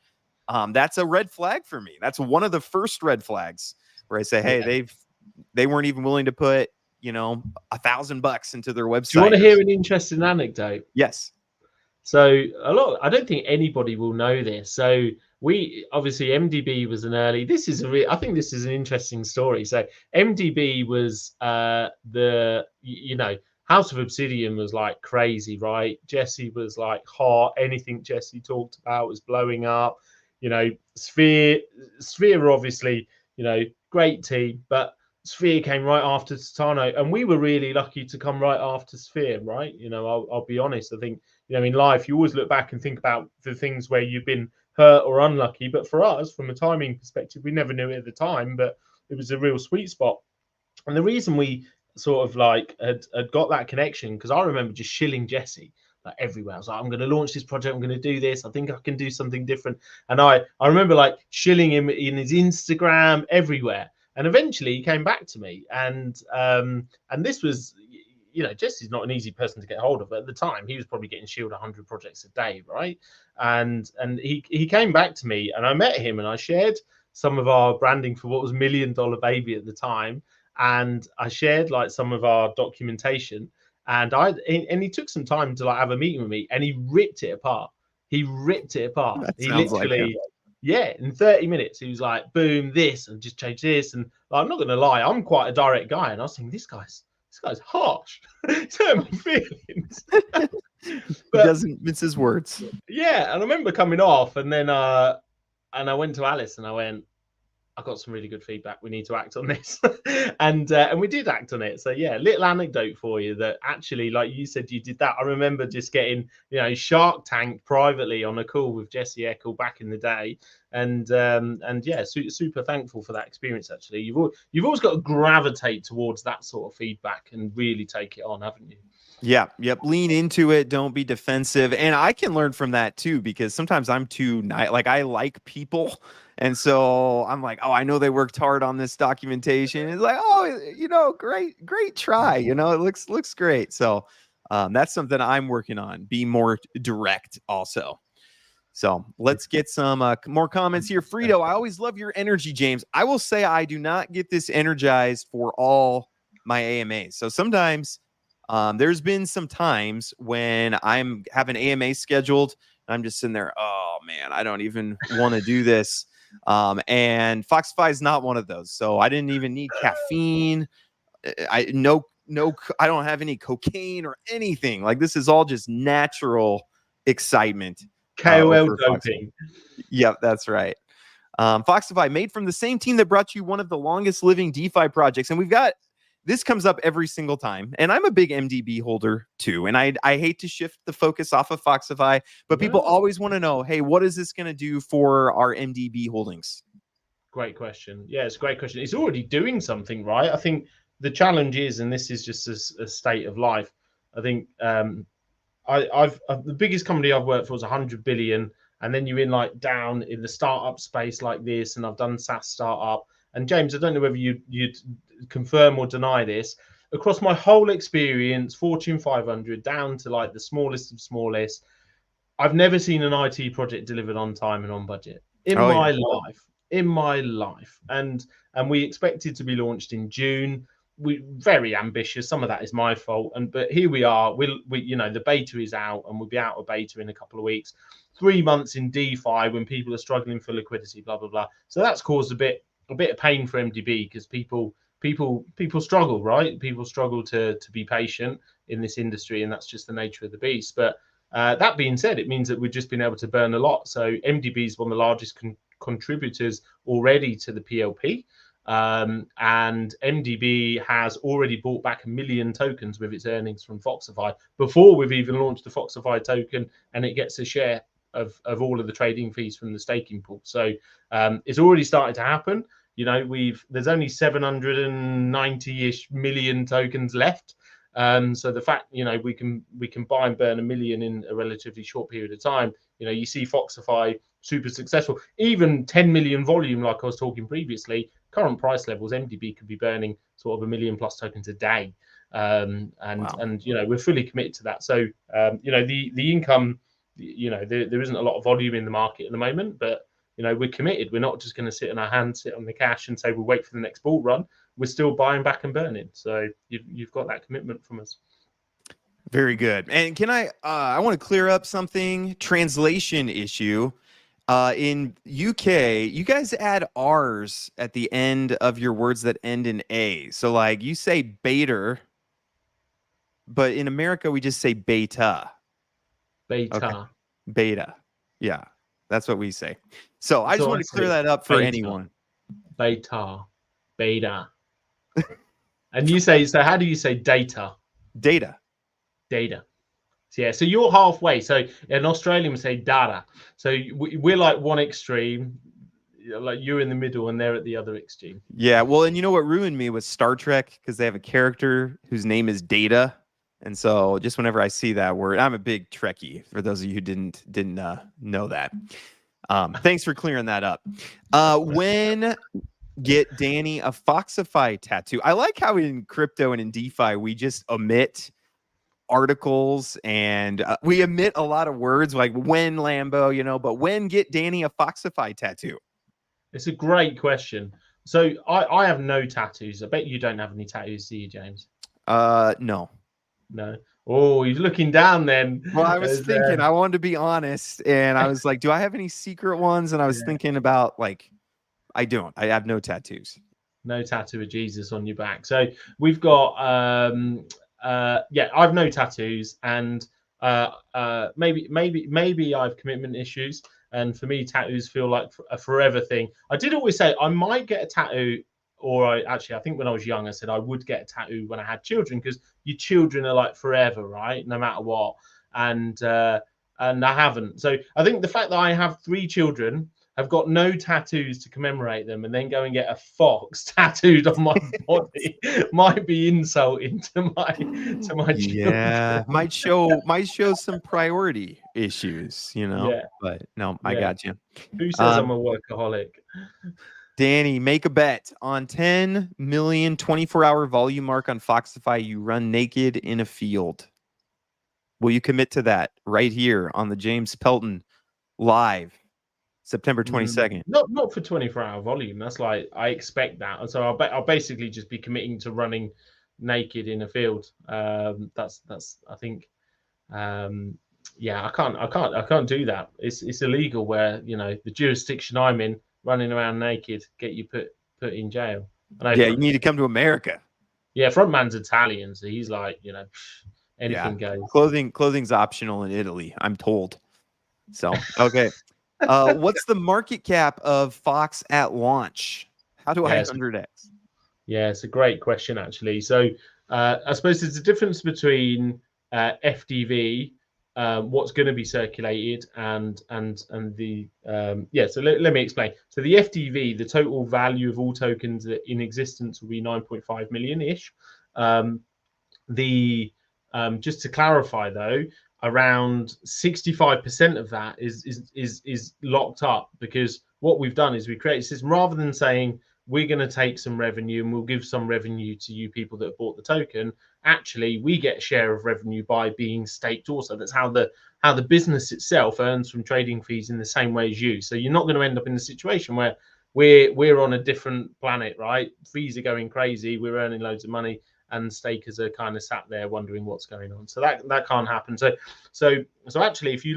S1: that's a red flag for me. That's one of the first red flags where I say, hey, they weren't even willing to put, $1,000 into their website.
S2: Do you want to hear an interesting anecdote?
S1: Yes.
S2: So I don't think anybody will know this. So we obviously MDB was an early. I think this is an interesting story. So MDB was House of Obsidian was like crazy, right? Jesse was like hot. Anything Jesse talked about was blowing up. Sphere obviously, great team, but Sphere came right after Titano, and we were really lucky to come right after Sphere, right? I'll be honest. I think, in life, you always look back and think about the things where you've been hurt or unlucky. But for us, from a timing perspective, we never knew it at the time, but it was a real sweet spot. And the reason we sort of like had got that connection, because I remember just shilling Jesse like everywhere. I was like, I'm going to launch this project. I'm going to do this. I think I can do something different. And I remember like shilling him in his Instagram everywhere. And eventually he came back to me, and this was, Jesse's not an easy person to get hold of. But at the time, he was probably getting shielded 100 projects a day, right? And he came back to me, and I met him, and I shared some of our branding for what was $1 Million Baby at the time, and I shared like some of our documentation, and he took some time to like have a meeting with me, and he ripped it apart. He ripped it apart.
S1: That
S2: He
S1: sounds
S2: literally.
S1: like him.
S2: Yeah, in 30 minutes, he was like, boom, this, and just change this. And like, I'm not going to lie, I'm quite a direct guy. And I was thinking, this guy's harsh. He's hurt my feelings.
S1: He doesn't mince his words.
S2: Yeah, and I remember coming off, and then and I went to Alice and I went, I got some really good feedback. We need to act on this, and we did act on it. So yeah, little anecdote for you that actually, like you said, you did that. I remember just getting, you know, Shark Tank privately on a call with Jesse Eckel back in the day, and yeah, super thankful for that experience. Actually, you've always got to gravitate towards that sort of feedback and really take it on, haven't you?
S1: Yeah, yep. Lean into it. Don't be defensive. And I can learn from that too, because sometimes I'm too like I like people. And so I'm like, oh, I know they worked hard on this documentation. It's like, oh, you know, great try. You know, it looks great. So that's something I'm working on. Be more direct also. So let's get some more comments here. Frito, I always love your energy, James. I will say I do not get this energized for all my AMAs. So sometimes there's been some times when I'm having AMA scheduled and I'm just sitting there, oh man, I don't even want to do this. And Foxify is not one of those. So I didn't even need caffeine. I don't have any cocaine or anything. Like this is all just natural excitement.
S2: KOL doping.
S1: Yep, that's right. Foxify, made from the same team that brought you one of the longest living DeFi projects. And we've got, this comes up every single time. And I'm a big MDB holder too. And I hate to shift the focus off of Foxify, but people always want to know, hey, what is this going to do for our MDB holdings?
S2: Great question. Yeah, it's a great question. It's already doing something, right? I think the challenge is, and this is just a state of life, I think I've the biggest company I've worked for was 100 billion, and then you're in like down in the startup space like this, and I've done SaaS startup. And James, I don't know whether you'd confirm or deny this. Across my whole experience, Fortune 500 down to like the smallest of smallest, I've never seen an IT project delivered on time and on budget in my life. In my life, and we expected to be launched in June. We very ambitious. Some of that is my fault, but here we are. We you know, the beta is out, and we'll be out of beta in a couple of weeks. 3 months in DeFi when people are struggling for liquidity, blah blah blah. So that's caused a bit of pain for MDB because people struggle, right? People struggle to be patient in this industry, and that's just the nature of the beast. But that being said, it means that we've just been able to burn a lot. So MDB is one of the largest contributors already to the PLP. And MDB has already bought back 1 million tokens with its earnings from Foxify before we've even launched the Foxify token, and it gets a share of all of the trading fees from the staking pool. So it's already started to happen. You know, there's only 790-ish million tokens left. So the fact, you know, we can buy and burn 1 million in a relatively short period of time. You know, you see Foxify super successful, even 10 million volume, like I was talking previously. Current price levels, MDB could be burning sort of 1 million plus tokens a day, and you know, we're fully committed to that. So you know, the income, you know, there isn't a lot of volume in the market at the moment, but you know, we're committed. We're not just going to sit on our hands, sit on the cash, and say we'll wait for the next bull run. We're still buying back and burning. So you've got that commitment from us.
S1: Very good. And can I want to clear up something, translation issue. In UK, you guys add R's at the end of your words that end in A. So like you say beta, but in America we just say beta.
S2: Beta.
S1: Okay. Beta. Yeah. That's what we say. So I just want to clear that up for anyone.
S2: Beta. Beta. And you say, so how do you say data?
S1: Data.
S2: Data. So, yeah, so you're halfway. So in Australian we say data. So we're like one extreme, like you're in the middle and they're at the other extreme.
S1: Yeah, well, and you know what ruined me was Star Trek, because they have a character whose name is Data. And so just whenever I see that word, I'm a big Trekkie, for those of you who didn't know that. Thanks for clearing that up. When get Danny a Foxify tattoo? I like how in crypto and in DeFi, we just omit articles and we omit a lot of words like when Lambo, you know, but when get Danny a Foxify tattoo?
S2: It's a great question. So I have no tattoos. I bet you don't have any tattoos, do you, James?
S1: No.
S2: No. Oh, he's looking down then.
S1: Well, I was thinking, I wanted to be honest, and I was like, do I have any secret ones? And I was thinking about like, I don't. I have no tattoos.
S2: No tattoo of Jesus on your back. So we've got I've no tattoos, and maybe I've commitment issues, and for me tattoos feel like a forever thing. I did always say I might get a tattoo, or I think when I was young I said I would get a tattoo when I had children, because your children are like forever, right? No matter what. And I haven't. So I think the fact that I have 3 children, I've got no tattoos to commemorate them, and then go and get a fox tattooed on my body might be insulting to my
S1: Yeah,
S2: children.
S1: might show some priority issues, you know.
S2: Yeah,
S1: But no, I got you.
S2: Who says I'm a workaholic?
S1: Danny, make a bet on 10 million 24-hour volume mark on Foxify. You run naked in a field. Will you commit to that right here on the James Pelton live? September 22nd.
S2: Not for 24-hour volume. That's like, I expect that. So I'll basically just be committing to running naked in a field. That's I think I can't do that. It's illegal where, you know, the jurisdiction I'm in, running around naked, get you put in jail.
S1: Yeah, you need to come to America.
S2: Yeah, Frontman's Italian, so he's like, you know, anything goes.
S1: Clothing's optional in Italy, I'm told. So okay. What's the market cap of Fox at launch? How do I 100x?
S2: Yeah, it's a great question, actually. So I suppose there's a difference between FDV, what's going to be circulated, and the So let me explain. So the FDV, the total value of all tokens in existence, will be 9.5 million ish. Just to clarify though, around 65% of that is locked up, because what we've done is we create a system, rather than saying we're going to take some revenue and we'll give some revenue to you people that have bought the token. Actually, we get a share of revenue by being staked also. That's how the business itself earns from trading fees in the same way as you. So you're not going to end up in a situation where we're on a different planet, right? Fees are going crazy, we're earning loads of money, and stakers are kind of sat there wondering what's going on. So that can't happen. So actually, if you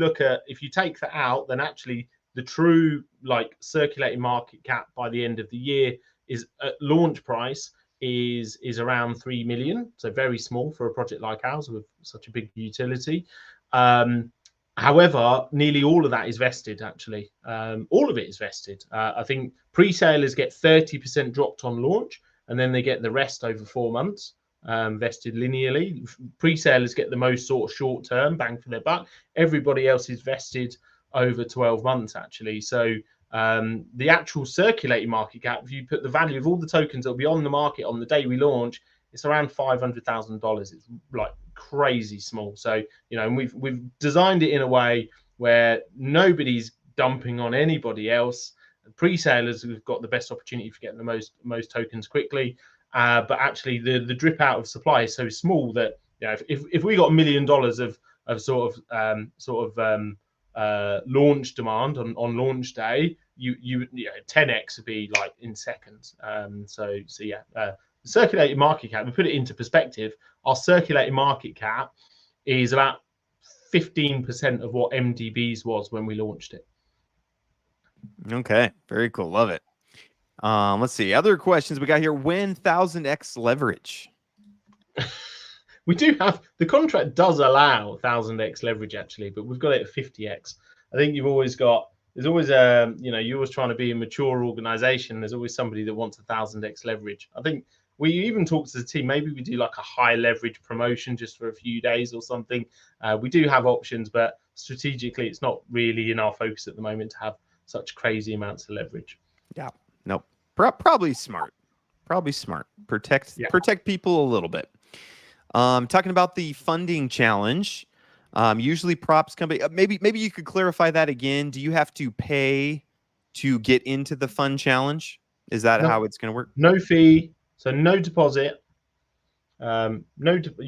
S2: take that out, then actually the true like circulating market cap by the end of the year is at launch price is around 3 million. So very small for a project like ours with such a big utility. However, nearly all of that is vested, actually. All of it is vested. I think pre-salers get 30% dropped on launch, and then they get the rest over 4 months. Vested linearly. Pre-salers get the most sort of short-term bang for their buck. Everybody else is vested over 12 months, actually. So the actual circulating market cap, if you put the value of all the tokens that will be on the market on the day we launch, it's around $500,000. It's like crazy small. So, you know, and we've designed it in a way where nobody's dumping on anybody else. Pre-salers have got the best opportunity for getting the most tokens quickly. But actually, the drip out of supply is so small that, you know, if we got $1 million of sort of launch demand on launch day, you would 10x would be like in seconds. So yeah, circulating market cap. We put it into perspective. Our circulating market cap is about 15% of what MDB's was when we launched it.
S1: Okay, very cool. Love it. Let's see. Other questions we got here. When 1000x leverage?
S2: We do have, the contract does allow 1000x leverage actually, but we've got it at 50x. I think there's always you're always trying to be a mature organization. There's always somebody that wants 1000x leverage. I think we even talked to the team, maybe we do like a high leverage promotion just for a few days or something. We do have options, but strategically it's not really in our focus at the moment to have such crazy amounts of leverage.
S1: Yeah. Nope. Probably smart. Protect people a little bit. Talking about the funding challenge. Usually props company. Maybe you could clarify that again. Do you have to pay to get into the fund challenge? Is that how it's going to work?
S2: No fee, so no deposit. You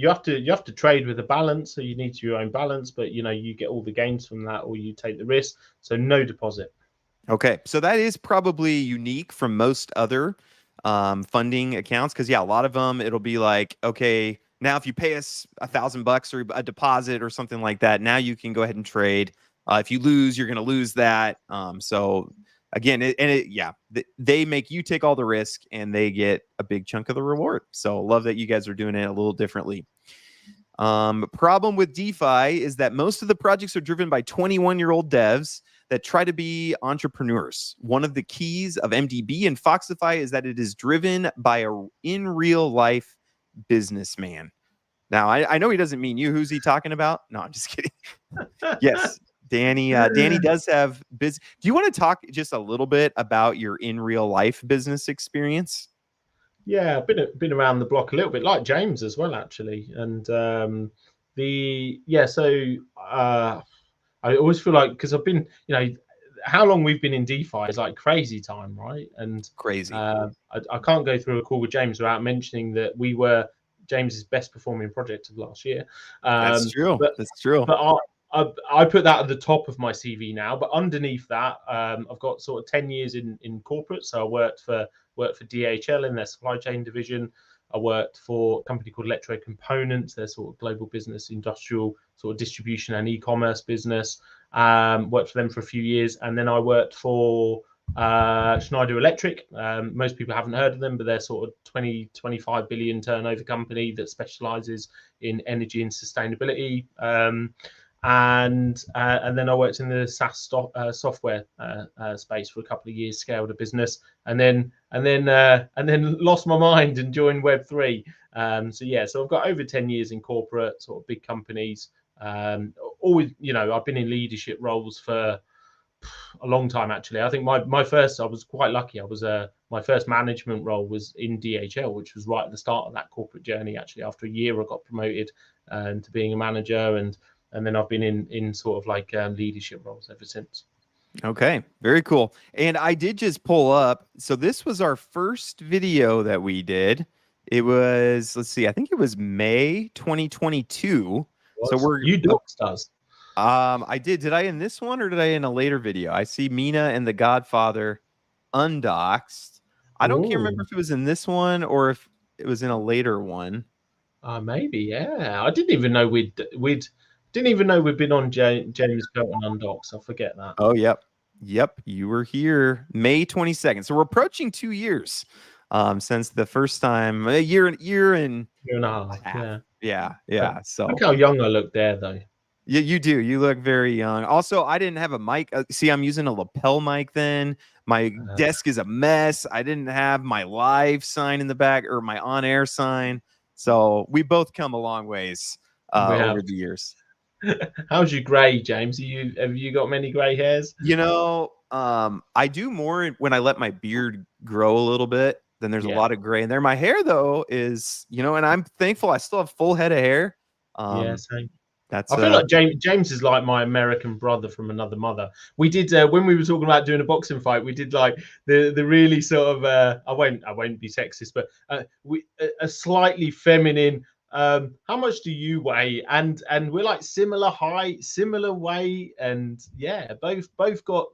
S2: have to trade with a balance, so you need your own balance, but you get all the gains from that, or you take the risk. So no deposit.
S1: Okay, so that is probably unique from most other funding accounts, because a lot of them it'll be like, okay, Now, if you pay us $1,000 or a deposit or something like that, now you can go ahead and trade. If you lose, you're going to lose that. So again, they make you take all the risk and they get a big chunk of the reward. So love that you guys are doing it a little differently. Problem with DeFi is that most of the projects are driven by 21-year-old devs that try to be entrepreneurs. One of the keys of MDB and Foxify is that it is driven by a in real life businessman. Now, I know he doesn't mean you. Who's he talking about? No, I'm just kidding. Yes, Danny. Danny does have business. Do you want to talk just a little bit about your in real life business experience?
S2: Yeah, I've been around the block a little bit, like James as well, actually. And I always feel like, because I've been, how long we've been in DeFi is like crazy time, right? And
S1: Crazy.
S2: I can't go through a call with James without mentioning that we were James's best performing project of last year.
S1: That's true. That's true.
S2: But I put that at the top of my CV now. But underneath that, I've got sort of 10 years in corporate. So I worked for DHL in their supply chain division. I worked for a company called Electro Components, their sort of global business, industrial sort of distribution and e-commerce business. Worked for them for a few years, and then I worked for Schneider Electric. Most people haven't heard of them, but they're sort of 25 billion turnover company that specializes in energy and sustainability. And then I worked in the SaaS software space for a couple of years, scaled a business, and then lost my mind and joined Web3. So I've got over 10 years in corporate, sort of big companies. Always, I've been in leadership roles for a long time, actually. I think I was quite lucky. My first management role was in DHL, which was right at the start of that corporate journey. Actually, after a year, I got promoted to being a manager, and then I've been in sort of like leadership roles ever since.
S1: Okay, very cool. And I did just pull up. So this was our first video that we did. It was, let's see, I think it was May 2022. So
S2: you Doxxed us.
S1: I did. Did I in this one or did I in a later video? I see Mina and the Godfather undoxed. I don't can't remember if it was in this one or if it was in a later one.
S2: Maybe, yeah. I didn't even know we'd been on James Pelton Undoxed. I forget that.
S1: Oh, yep. You were here May 22nd. So we're approaching 2 years since the first time, a year and
S2: a half.
S1: Yeah. So
S2: look how young I look there, though.
S1: Yeah, you do. You look very young. Also, I didn't have a mic. See, I'm using a lapel mic then. My desk is a mess. I didn't have my live sign in the back or my on-air sign. So we both come a long ways over the years.
S2: How's your gray, James? Have you got many gray hairs?
S1: I do more when I let my beard grow a little bit. Then there's a lot of gray in there. My hair, though, is, and I'm thankful I still have full head of hair.
S2: Same.
S1: I
S2: feel like James is like my American brother from another mother. We did when we were talking about doing a boxing fight. We did like the really sort of I won't be sexist, but a slightly feminine. How much do you weigh? And we're like similar height, similar weight, and both got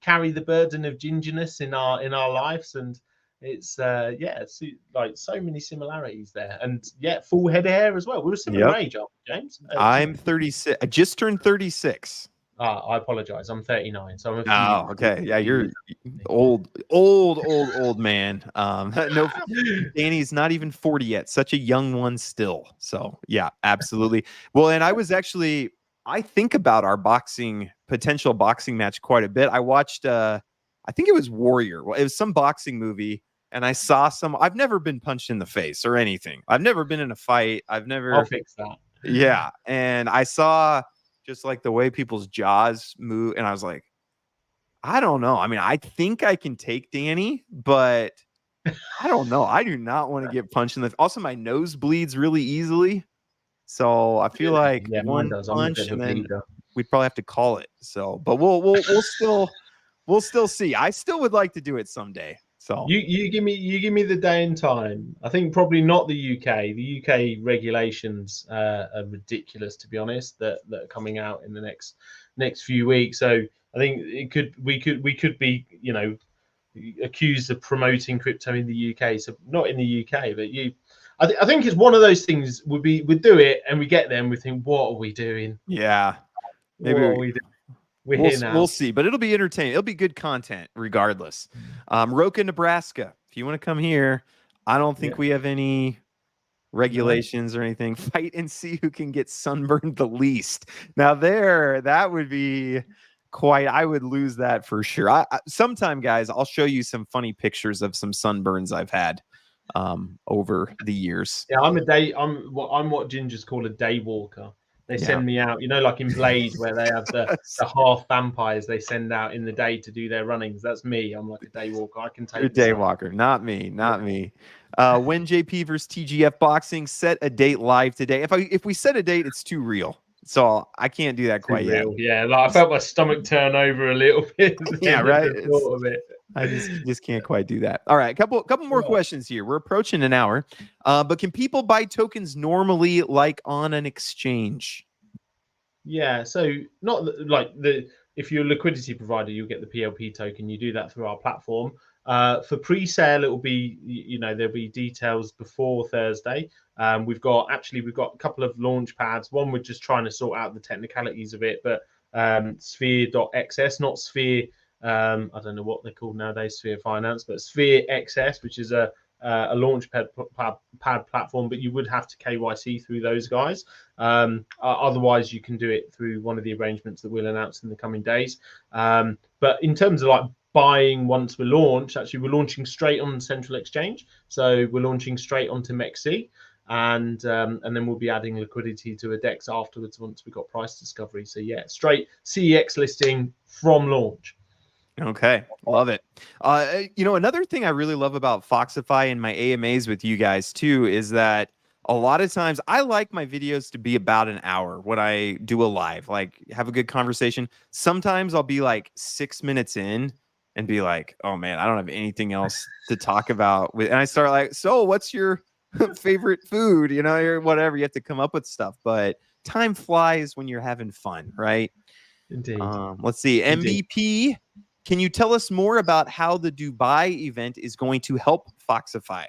S2: carry the burden of gingerness in our lives, and it's like so many similarities there, and full head of hair as well. We're a similar age, aren't we, James?
S1: I'm 36. I just turned 36.
S2: I apologize. I'm 39, so I'm
S1: okay. Yeah, you're old man. No, Danny's not even 40 yet. Such a young one still. So yeah, absolutely. Well, and I think about our potential boxing match quite a bit. I watched I think it was Warrior. Well, it was some boxing movie. And I saw I've never been punched in the face or anything. I've never been in a fight.
S2: I'll fix that.
S1: Yeah. And I saw just like the way people's jaws move. And I was like, I don't know. I mean, I think I can take Danny, but I don't know. I do not want to get punched in the also my nose bleeds really easily. So I feel like one punch and then we'd probably have to call it. So, but we'll still see. I still would like to do it someday. So
S2: you give me the day and time. I think probably not the UK. The UK regulations are ridiculous, to be honest. That are coming out in the next few weeks. So I think we could be accused of promoting crypto in the UK. So not in the UK, but I think it's one of those things. We do it and we get there and we think, what are we doing?
S1: Yeah, maybe
S2: What are we doing? We're
S1: we'll
S2: here now.
S1: we'll see, but it'll be entertaining. It'll be good content regardless. Roca, Nebraska. If you want to come here, I don't think we have any regulations or anything. Fight and see who can get sunburned the least. Now that would be quite. I would lose that for sure. Sometime, guys, I'll show you some funny pictures of some sunburns I've had over the years.
S2: Yeah, I'm what gingers call a day walker. They send me out, like in Blade, where they have the half vampires they send out in the day to do their runnings. That's me. I'm like a day walker. I can take
S1: a day walker, not me. When JP versus TGF boxing, set a date live today. If we set a date, it's too real. So I can't do that quite yet.
S2: Yeah, like I felt my stomach turn over a little bit.
S1: Yeah, right. I just can't quite do that. All right, couple more questions here. We're approaching an hour, but can people buy tokens normally, like on an exchange?
S2: Yeah, so not like if you're a liquidity provider, you'll get the PLP token. You do that through our platform. For pre-sale, it will be there'll be details before Thursday. We've got a couple of launch pads. One, we're just trying to sort out the technicalities of it, but Sphere.xs, not Sphere. I don't know what they're called nowadays, Sphere Finance, but Sphere XS, which is a launch pad platform, but you would have to KYC through those guys. Otherwise, you can do it through one of the arrangements that we'll announce in the coming days. But in terms of like buying once we're launched, actually we're launching straight on Central Exchange. So we're launching straight onto MEXC. And then we'll be adding liquidity to a DEX afterwards once we've got price discovery. So yeah, straight CEX listing from launch.
S1: Okay, love it. Another thing I really love about Foxify and my AMAs with you guys too is that a lot of times I like my videos to be about an hour when I do a live, like have a good conversation. Sometimes I'll be like 6 minutes in and be like, oh man, I don't have anything else to talk about. And I start like, so what's your favorite food? Or whatever. You have to come up with stuff, but time flies when you're having fun, right?
S2: Indeed.
S1: Let's see. MVP. Can you tell us more about how the Dubai event is going to help Foxify?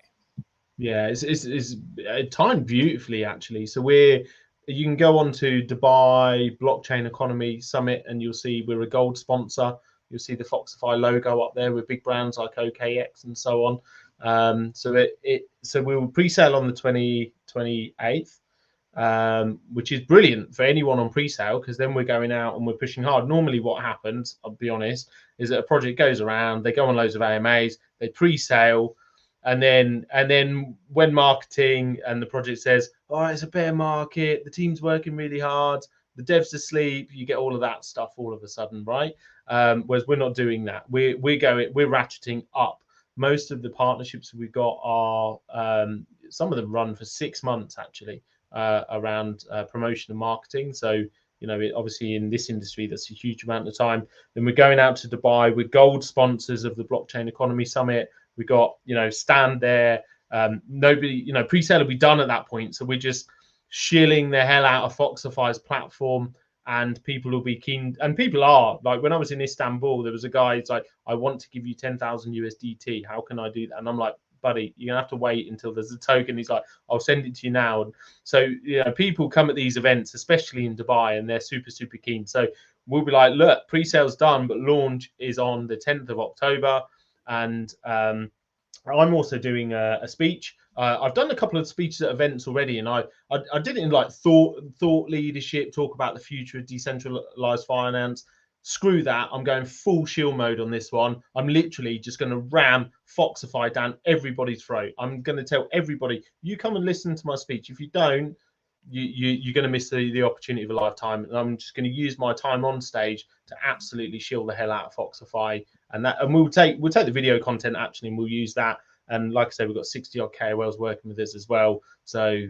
S2: Yeah, it's timed beautifully, actually. So you can go on to Dubai Blockchain Economy Summit and you'll see we're a gold sponsor. You'll see the Foxify logo up there with big brands like OKX and so on. So we'll pre-sale on the 28th. Which is brilliant for anyone on pre-sale because then we're going out and we're pushing hard. Normally what happens, I'll be honest, is that a project goes around, they go on loads of AMAs, they pre-sale, and then when marketing and the project says, oh, it's a bear market, the team's working really hard, the dev's asleep, you get all of that stuff all of a sudden, right? Whereas we're not doing that. We're ratcheting up. Most of the partnerships we've got are some of them run for 6 months actually. Around promotion and marketing. So, obviously in this industry, that's a huge amount of time. Then we're going out to Dubai. We're gold sponsors of the Blockchain Economy Summit. We got, stand there. Nobody, pre-sale will be done at that point. So we're just shilling the hell out of Foxify's platform and people will be keen. And people are. Like when I was in Istanbul, there was a guy, it's like, I want to give you 10,000 USDT. How can I do that? And I'm like, buddy, you're gonna have to wait until there's a token. He's like, I'll send it to you now. And so people come at these events, especially in Dubai, and they're super keen. So we'll be like, look, pre-sale's done, but launch is on the 10th of October. And I'm also doing a speech. I've done a couple of speeches at events already, and I did it in like thought leadership, talk about the future of decentralized finance. Screw that. I'm going full shield mode on this one. I'm literally just going to ram Foxify down everybody's throat. I'm going to tell everybody, you come and listen to my speech. If you don't, you're going to miss the opportunity of a lifetime. And I'm just going to use my time on stage to absolutely shield the hell out of Foxify. And we'll take the video content actually, and we'll use that. And like I said, we've got 60 odd KOLs working with us as well. So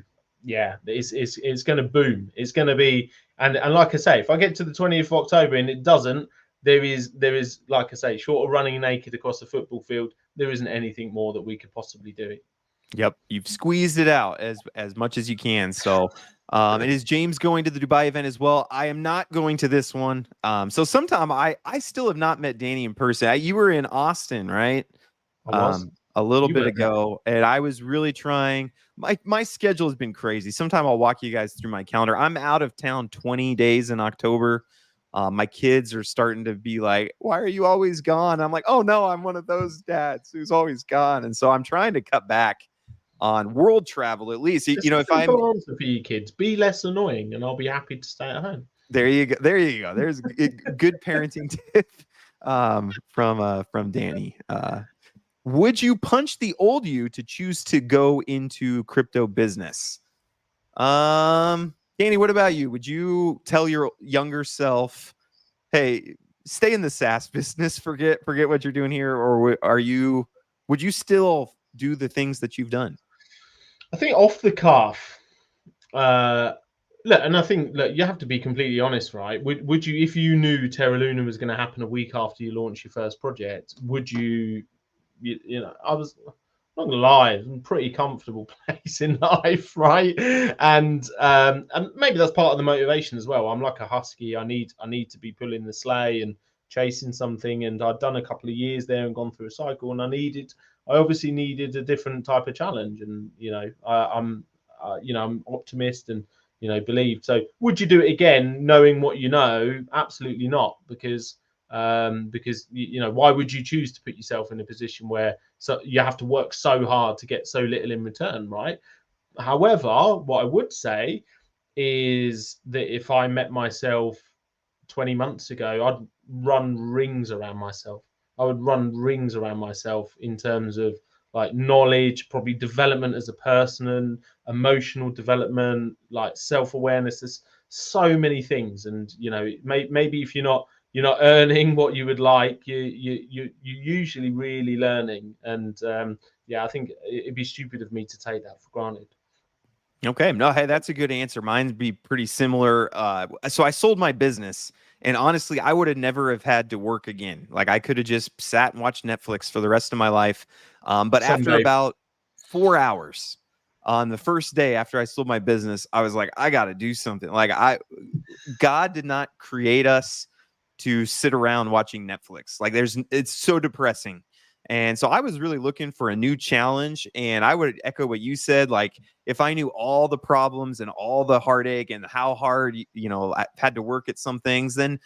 S2: yeah, it's going to boom. It's going to be, and like I say, if I get to the 20th of October and it doesn't, there is, like I say, short of running naked across the football field, there isn't anything more that we could possibly do.
S1: Yep, you've squeezed it out as much as you can. So it is James going to the Dubai event as well. I am not going to this one. So sometime I still have not met Danny in person. You were in Austin, right?
S2: I was.
S1: a little
S2: You
S1: bit
S2: were there.
S1: ago, and I was really trying. My schedule has been crazy. Sometime I'll walk you guys through my calendar. I'm out of town 20 days in October. My kids are starting to be like, "Why are you always gone?" I'm like, "Oh no, I'm one of those dads who's always gone." And so I'm trying to cut back on world travel at least.
S2: It's
S1: You know,
S2: a
S1: if I'm
S2: simple answer for you kids. Be less annoying, and I'll be happy to stay at home.
S1: there, you go. There you go. There's a good parenting tip from Danny. Would you punch the old you to choose to go into crypto business? Danny, what about you? Would you tell your younger self, "Hey, stay in the SaaS business, forget what you're doing here," or would you still do the things that you've done?
S2: I think off the cuff, uh, look, and I think look, you have to be completely honest, right? Would you, if you knew Terra Luna was going to happen a week after you launch your first project, would you? You know, I was not gonna lie, I'm in a pretty comfortable place in life, right? And maybe that's part of the motivation as well. I'm like a husky. I need to be pulling the sleigh and chasing something. And I'd done a couple of years there and gone through a cycle, and I obviously needed a different type of challenge. And I'm optimist and believe. So would you do it again, knowing what you know? Absolutely not, because why would you choose to put yourself in a position where you have to work so hard to get so little in return, right? However, what I would say is that if I met myself 20 months ago, I'd run rings around myself. I would run rings around myself in terms of like knowledge, probably development as a person, and emotional development, like self-awareness. There's so many things, and maybe if you're not earning what you would like, you usually really learning. And I think it'd be stupid of me to take that for granted.
S1: Okay. No, hey, that's a good answer. Mine'd be pretty similar. So I sold my business, and honestly, I would have never have had to work again. Like I could have just sat and watched Netflix for the rest of my life. But
S2: Same,
S1: after
S2: Dave.
S1: about 4 hours on the first day after I sold my business, I was like, I got to do something. God did not create us to sit around watching Netflix. It's so depressing. And so I was really looking for a new challenge. And I would echo what you said. Like, if I knew all the problems and all the heartache and how hard, I had to work at some things, then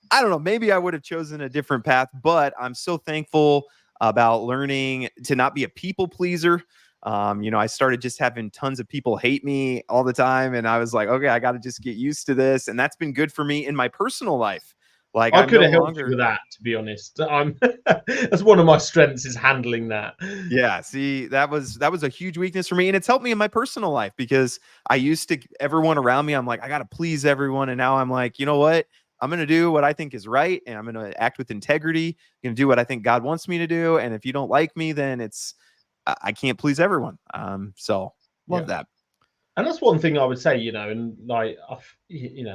S1: I don't know, maybe I would have chosen a different path. But I'm so thankful about learning to not be a people pleaser. I started just having tons of people hate me all the time. And I was like, okay, I got to just get used to this. And that's been good for me in my personal life. Like
S2: I
S1: I'm
S2: could
S1: no
S2: have helped you
S1: longer.
S2: with that, to be honest. That's one of my strengths, is handling that.
S1: Yeah, see, that was a huge weakness for me, and it's helped me in my personal life because I used to everyone around me. I'm like, I got to please everyone, and now I'm like, you know what? I'm gonna do what I think is right, and I'm gonna act with integrity. I'm gonna do what I think God wants me to do, and if you don't like me, then I can't please everyone. So
S2: Yeah.
S1: love that.
S2: And that's one thing I would say, and like,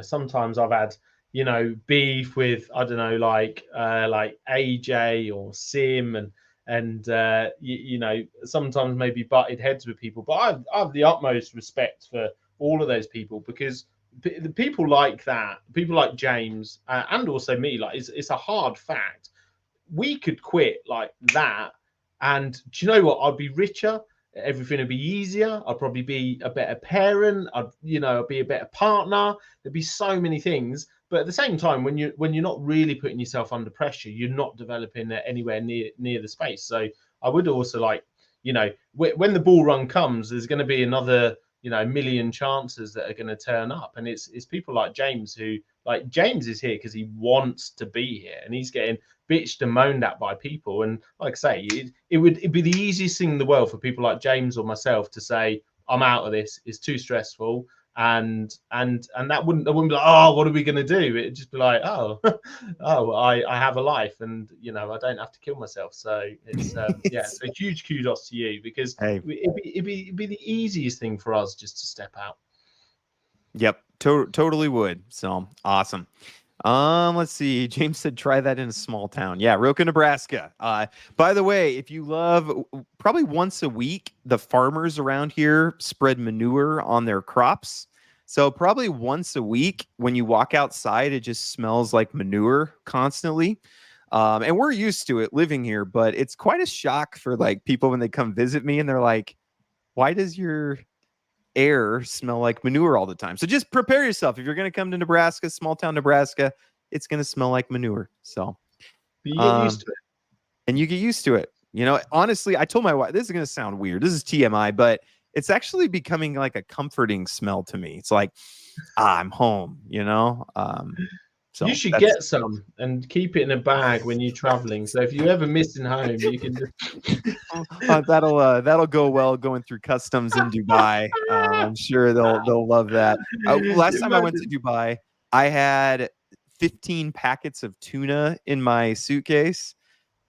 S2: sometimes I've had, beef with, I don't know, like AJ or Sim, and sometimes maybe butted heads with people. But I have the utmost respect for all of those people, because the people like that, people like James, and also me, like it's a hard fact. We could quit like that, and do you know what? I'd be richer. Everything would be easier. I'd probably be a better parent. I'd be a better partner. There'd be so many things. But at the same time, when you're not really putting yourself under pressure, you're not developing anywhere near the space. So I would also like, when the bull run comes, there's going to be another, million chances that are going to turn up. And it's people like James, who, like, James is here because he wants to be here, and he's getting bitched and moaned at by people. And like I say, it'd be the easiest thing in the world for people like James or myself to say, I'm out of this, it's too stressful. And that wouldn't be like, oh, what are we going to do? It'd just be like, oh, I have a life, and I don't have to kill myself. So it's so huge kudos to you, because
S1: Hey,
S2: it'd be the easiest thing for us just to step out.
S1: yep, totally would. So awesome. Let's see. James said, try that in a small town. Yeah, Roka, Nebraska. By the way, if you love, probably once a week, the farmers around here spread manure on their crops. So probably once a week, when you walk outside, it just smells like manure constantly. And we're used to it living here, but it's quite a shock for like people when they come visit me and they're like, why does your air smell like manure all the time? So just prepare yourself. If you're going to come to Nebraska, small town Nebraska, it's going to smell like manure. So
S2: But you get used to it.
S1: and you get used to it. You know, honestly, I told my wife, this is going to sound weird. This is TMI, but it's actually becoming like a comforting smell to me. It's like, I'm home, you know? So
S2: you should get some and keep it in a bag when you're traveling. So if you're ever missing home, you can just
S1: that'll go well going through customs in Dubai. I'm sure they'll love that. Last time I went to Dubai, I had 15 packets of tuna in my suitcase,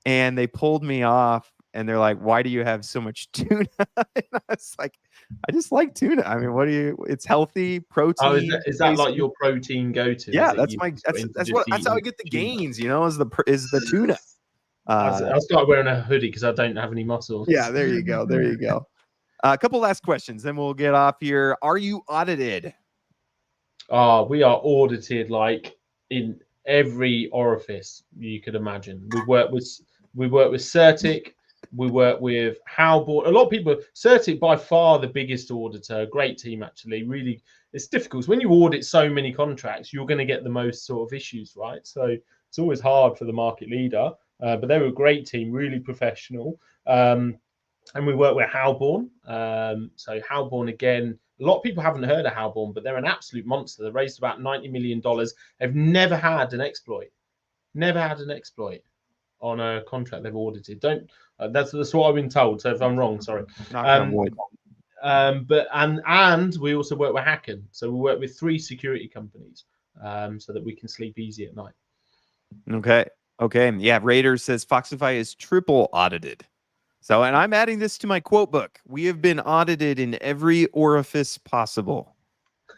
S1: and they pulled me off and they're like, why do you have so much tuna? And I was like, I just like tuna. I mean, it's healthy protein.
S2: Oh, is that like your protein go-to?
S1: Yeah, that's how I get the gains, you know, is the tuna.
S2: I'll start wearing a hoodie because I don't have any muscles.
S1: Yeah, there you go. There you go. A couple last questions, then we'll get off here. Are you audited?
S2: We are audited like in every orifice you could imagine. We work with Certik, we work with Halborn. A lot of people, Certik by far the biggest auditor, great team actually. Really, it's difficult. When you audit so many contracts, you're going to get the most sort of issues, right? So it's always hard for the market leader. But they were a great team, really professional. And we work with Halborn. So Halborn, again, a lot of people haven't heard of Halborn, but they're an absolute monster. They raised about $90 million. They've never had an exploit. Never had an exploit on a contract they've audited. That's what I've been told. So if I'm wrong, sorry. And we also work with Hacken. So we work with 3 security companies so that we can sleep easy at night.
S1: Okay. Yeah. Raiders says Foxify is triple audited. So, and I'm adding this to my quote book. We have been audited in every orifice possible.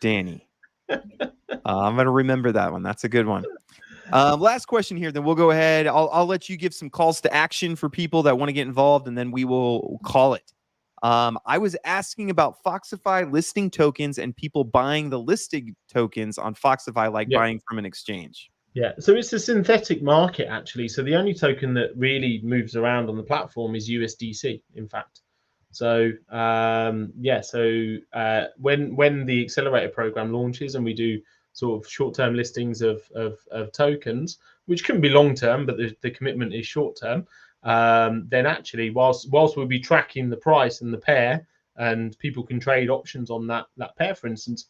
S1: Danny. I'm going to remember that one. That's a good one. Last question here, then we'll go ahead. I'll let you give some calls to action for people that want to get involved, and then we will call it. I was asking about Foxify listing tokens and people buying the listing tokens on Foxify, like buying from an exchange.
S2: Yeah, so it's a synthetic market actually. So the only token that really moves around on the platform is USDC, in fact. So when the accelerator program launches and we do sort of short-term listings of tokens, which can be long-term, but the commitment is short-term, then actually whilst we'll be tracking the price and the pair, and people can trade options on that pair, for instance,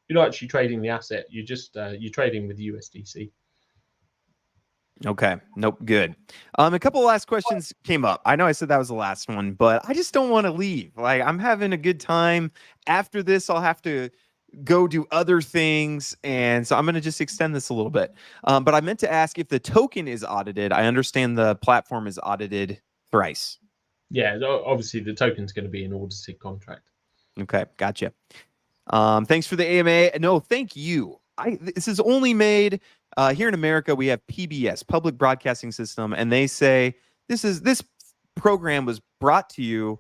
S2: you're not actually trading the asset. You're just you're trading with USDC.
S1: Okay. Nope. Good. A couple of last questions came up. I know I said that was the last one, but I just don't want to leave. Like, I'm having a good time. After this, I'll have to go do other things. And so I'm going to just extend this a little bit. But I meant to ask if the token is audited. I understand the platform is audited thrice.
S2: Yeah. Obviously, the token's going to be an audited contract.
S1: Okay. Gotcha. Thanks for the AMA. No, thank you. This is only made here in America. We have PBS, Public Broadcasting System, and they say this program was brought to you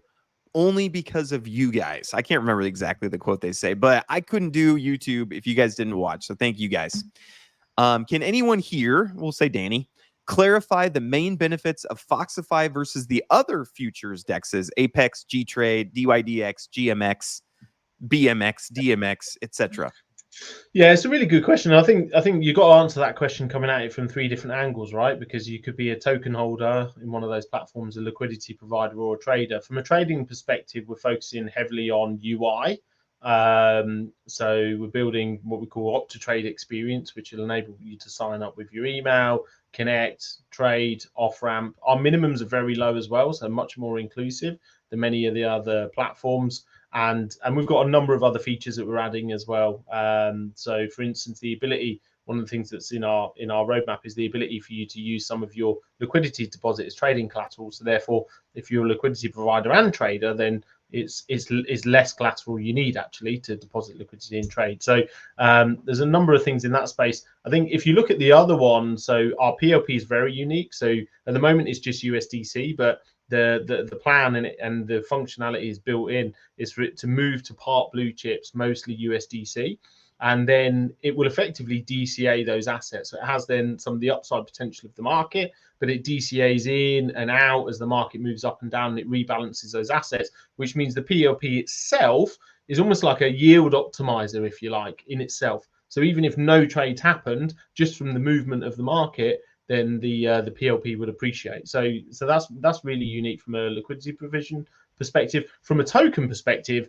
S1: only because of you guys. I can't remember exactly the quote they say, but I couldn't do YouTube if you guys didn't watch. So thank you guys. Can anyone here, we'll say Danny, clarify the main benefits of Foxify versus the other futures dexes, Apex, G-Trade, DYDX, GMX, BMX, DMX, etc.?
S2: Yeah, it's a really good question. I think you've got to answer that question coming at it from 3 different angles, right? Because you could be a token holder in one of those platforms, a liquidity provider, or a trader. From a trading perspective, we're focusing heavily on UI. So we're building what we call opt-to-trade experience, which will enable you to sign up with your email, connect, trade, off-ramp. Our minimums are very low as well, so much more inclusive than many of the other platforms. And we've got a number of other features that we're adding as well. So, for instance, the ability, one of the things that's in our roadmap is the ability for you to use some of your liquidity deposit as trading collateral. So, therefore, if you're a liquidity provider and trader, then it's less collateral you need actually to deposit liquidity in trade. So, there's a number of things in that space. I think if you look at the other one, so our PLP is very unique. So, at the moment, it's just USDC, but the plan and the functionality is built in is for it to move to part blue chips, mostly USDC. and then it will effectively DCA those assets. So it has then some of the upside potential of the market, but it DCAs in and out as the market moves up and down, and it rebalances those assets, which means the PLP itself is almost like a yield optimizer, if you like, in itself. So even if no trades happened, just from the movement of the market, then the PLP would appreciate. So that's really unique from a liquidity provision perspective. From a token perspective,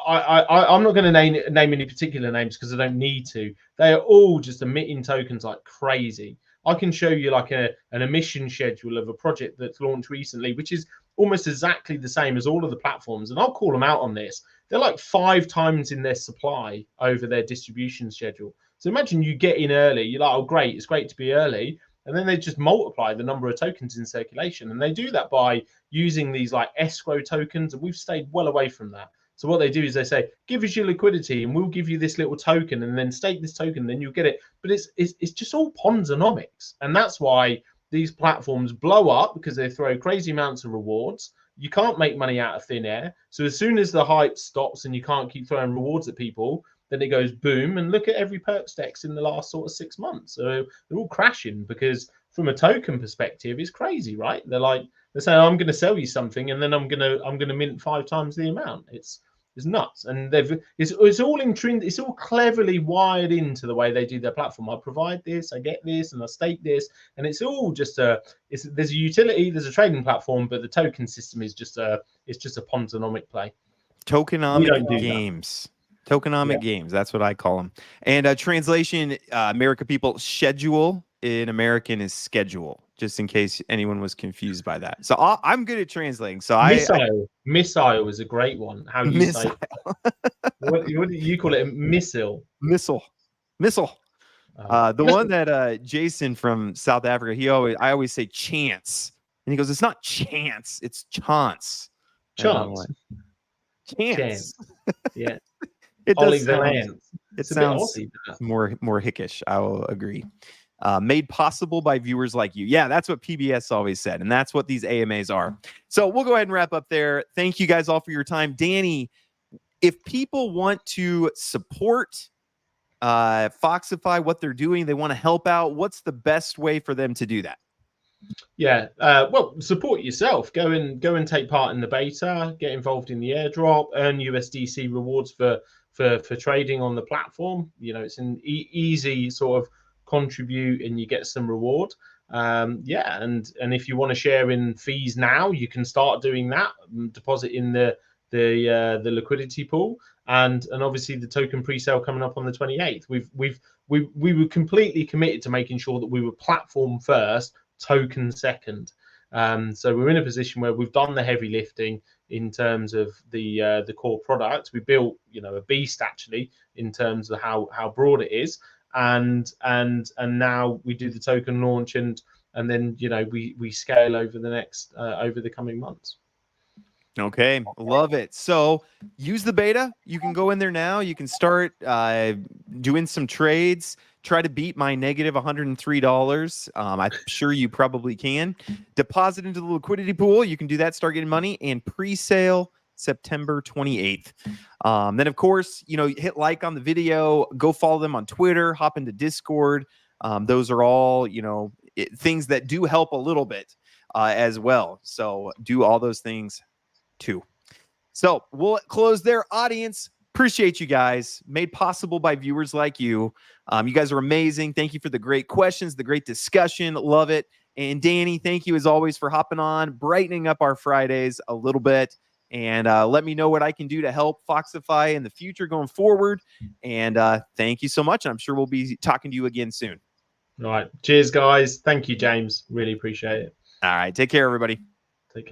S2: I'm not going to name any particular names because I don't need to. They are all just emitting tokens like crazy. I can show you like an emission schedule of a project that's launched recently, which is almost exactly the same as all of the platforms. And I'll call them out on this. They're like 5 times in their supply over their distribution schedule. So imagine you get in early. You're like, oh, great. It's great to be early. And then they just multiply the number of tokens in circulation. And they do that by using these like escrow tokens. And we've stayed well away from that. So what they do is they say, give us your liquidity and we'll give you this little token and then stake this token, then you'll get it. But it's just all Ponzonomics. And that's why these platforms blow up, because they throw crazy amounts of rewards. You can't make money out of thin air. So as soon as the hype stops and you can't keep throwing rewards at people, then it goes boom. And look at every perkstex in the last sort of 6 months. So they're all crashing because from a token perspective, it's crazy, right? They're saying, I'm going to sell you something and then I'm going to mint 5 times the amount. It's nuts, and it's all intrinsic. It's all cleverly wired into the way they do their platform. I provide this, I get this, and I stake this, and it's all just there's a utility, there's a trading platform, but the token system is just a Ponzonomic play.
S1: Tokenomic games. Tokenomic games. That's what I call them. And translation, America people, schedule in American is schedule, just in case anyone was confused by that. So I'm good at translating. So
S2: missile is a great one. How do you say it? What do you call it? A missile.
S1: Missile. The one that Jason from South Africa, I always say chance, and he goes, it's not chance, it's chance.
S2: Chance. Yeah.
S1: It sounds more hickish. I will agree. Made possible by viewers like you. Yeah, that's what PBS always said, and that's what these AMAs are. So we'll go ahead and wrap up there. Thank you guys all for your time. Danny, if people want to support Foxify, what they're doing, they want to help out, what's the best way for them to do that?
S2: Yeah, well, support yourself. Go and take part in the beta, get involved in the airdrop, earn USDC rewards for trading on the platform. You know, it's an easy sort of contribute and you get some reward. And if you want to share in fees now, you can start doing that. Deposit in the liquidity pool, and obviously the token pre-sale coming up on the 28th. We were completely committed to making sure that we were platform first, token second. So we're in a position where we've done the heavy lifting in terms of the core product. We built, a beast actually in terms of how broad it is. And now we do the token launch and then we scale over the coming months.
S1: Okay, love it. So use the beta. You can go in there now. You can start doing some trades. Try to beat my negative $103. I'm sure you probably can. Deposit into the liquidity pool. You can do that. Start getting money, and pre-sale September 28th. Then, of course, hit like on the video. Go follow them on Twitter. Hop into Discord. Those are all things that do help a little bit as well. So do all those things too. So we'll close there. Audience, appreciate you guys. Made possible by viewers like you. You guys are amazing. Thank you for the great questions, the great discussion. Love it. And Danny, thank you as always for hopping on, brightening up our Fridays a little bit. And let me know what I can do to help Foxify in the future going forward. And thank you so much. I'm sure we'll be talking to you again soon.
S2: All right. Cheers, guys. Thank you, James. Really appreciate it.
S1: All right. Take care, everybody.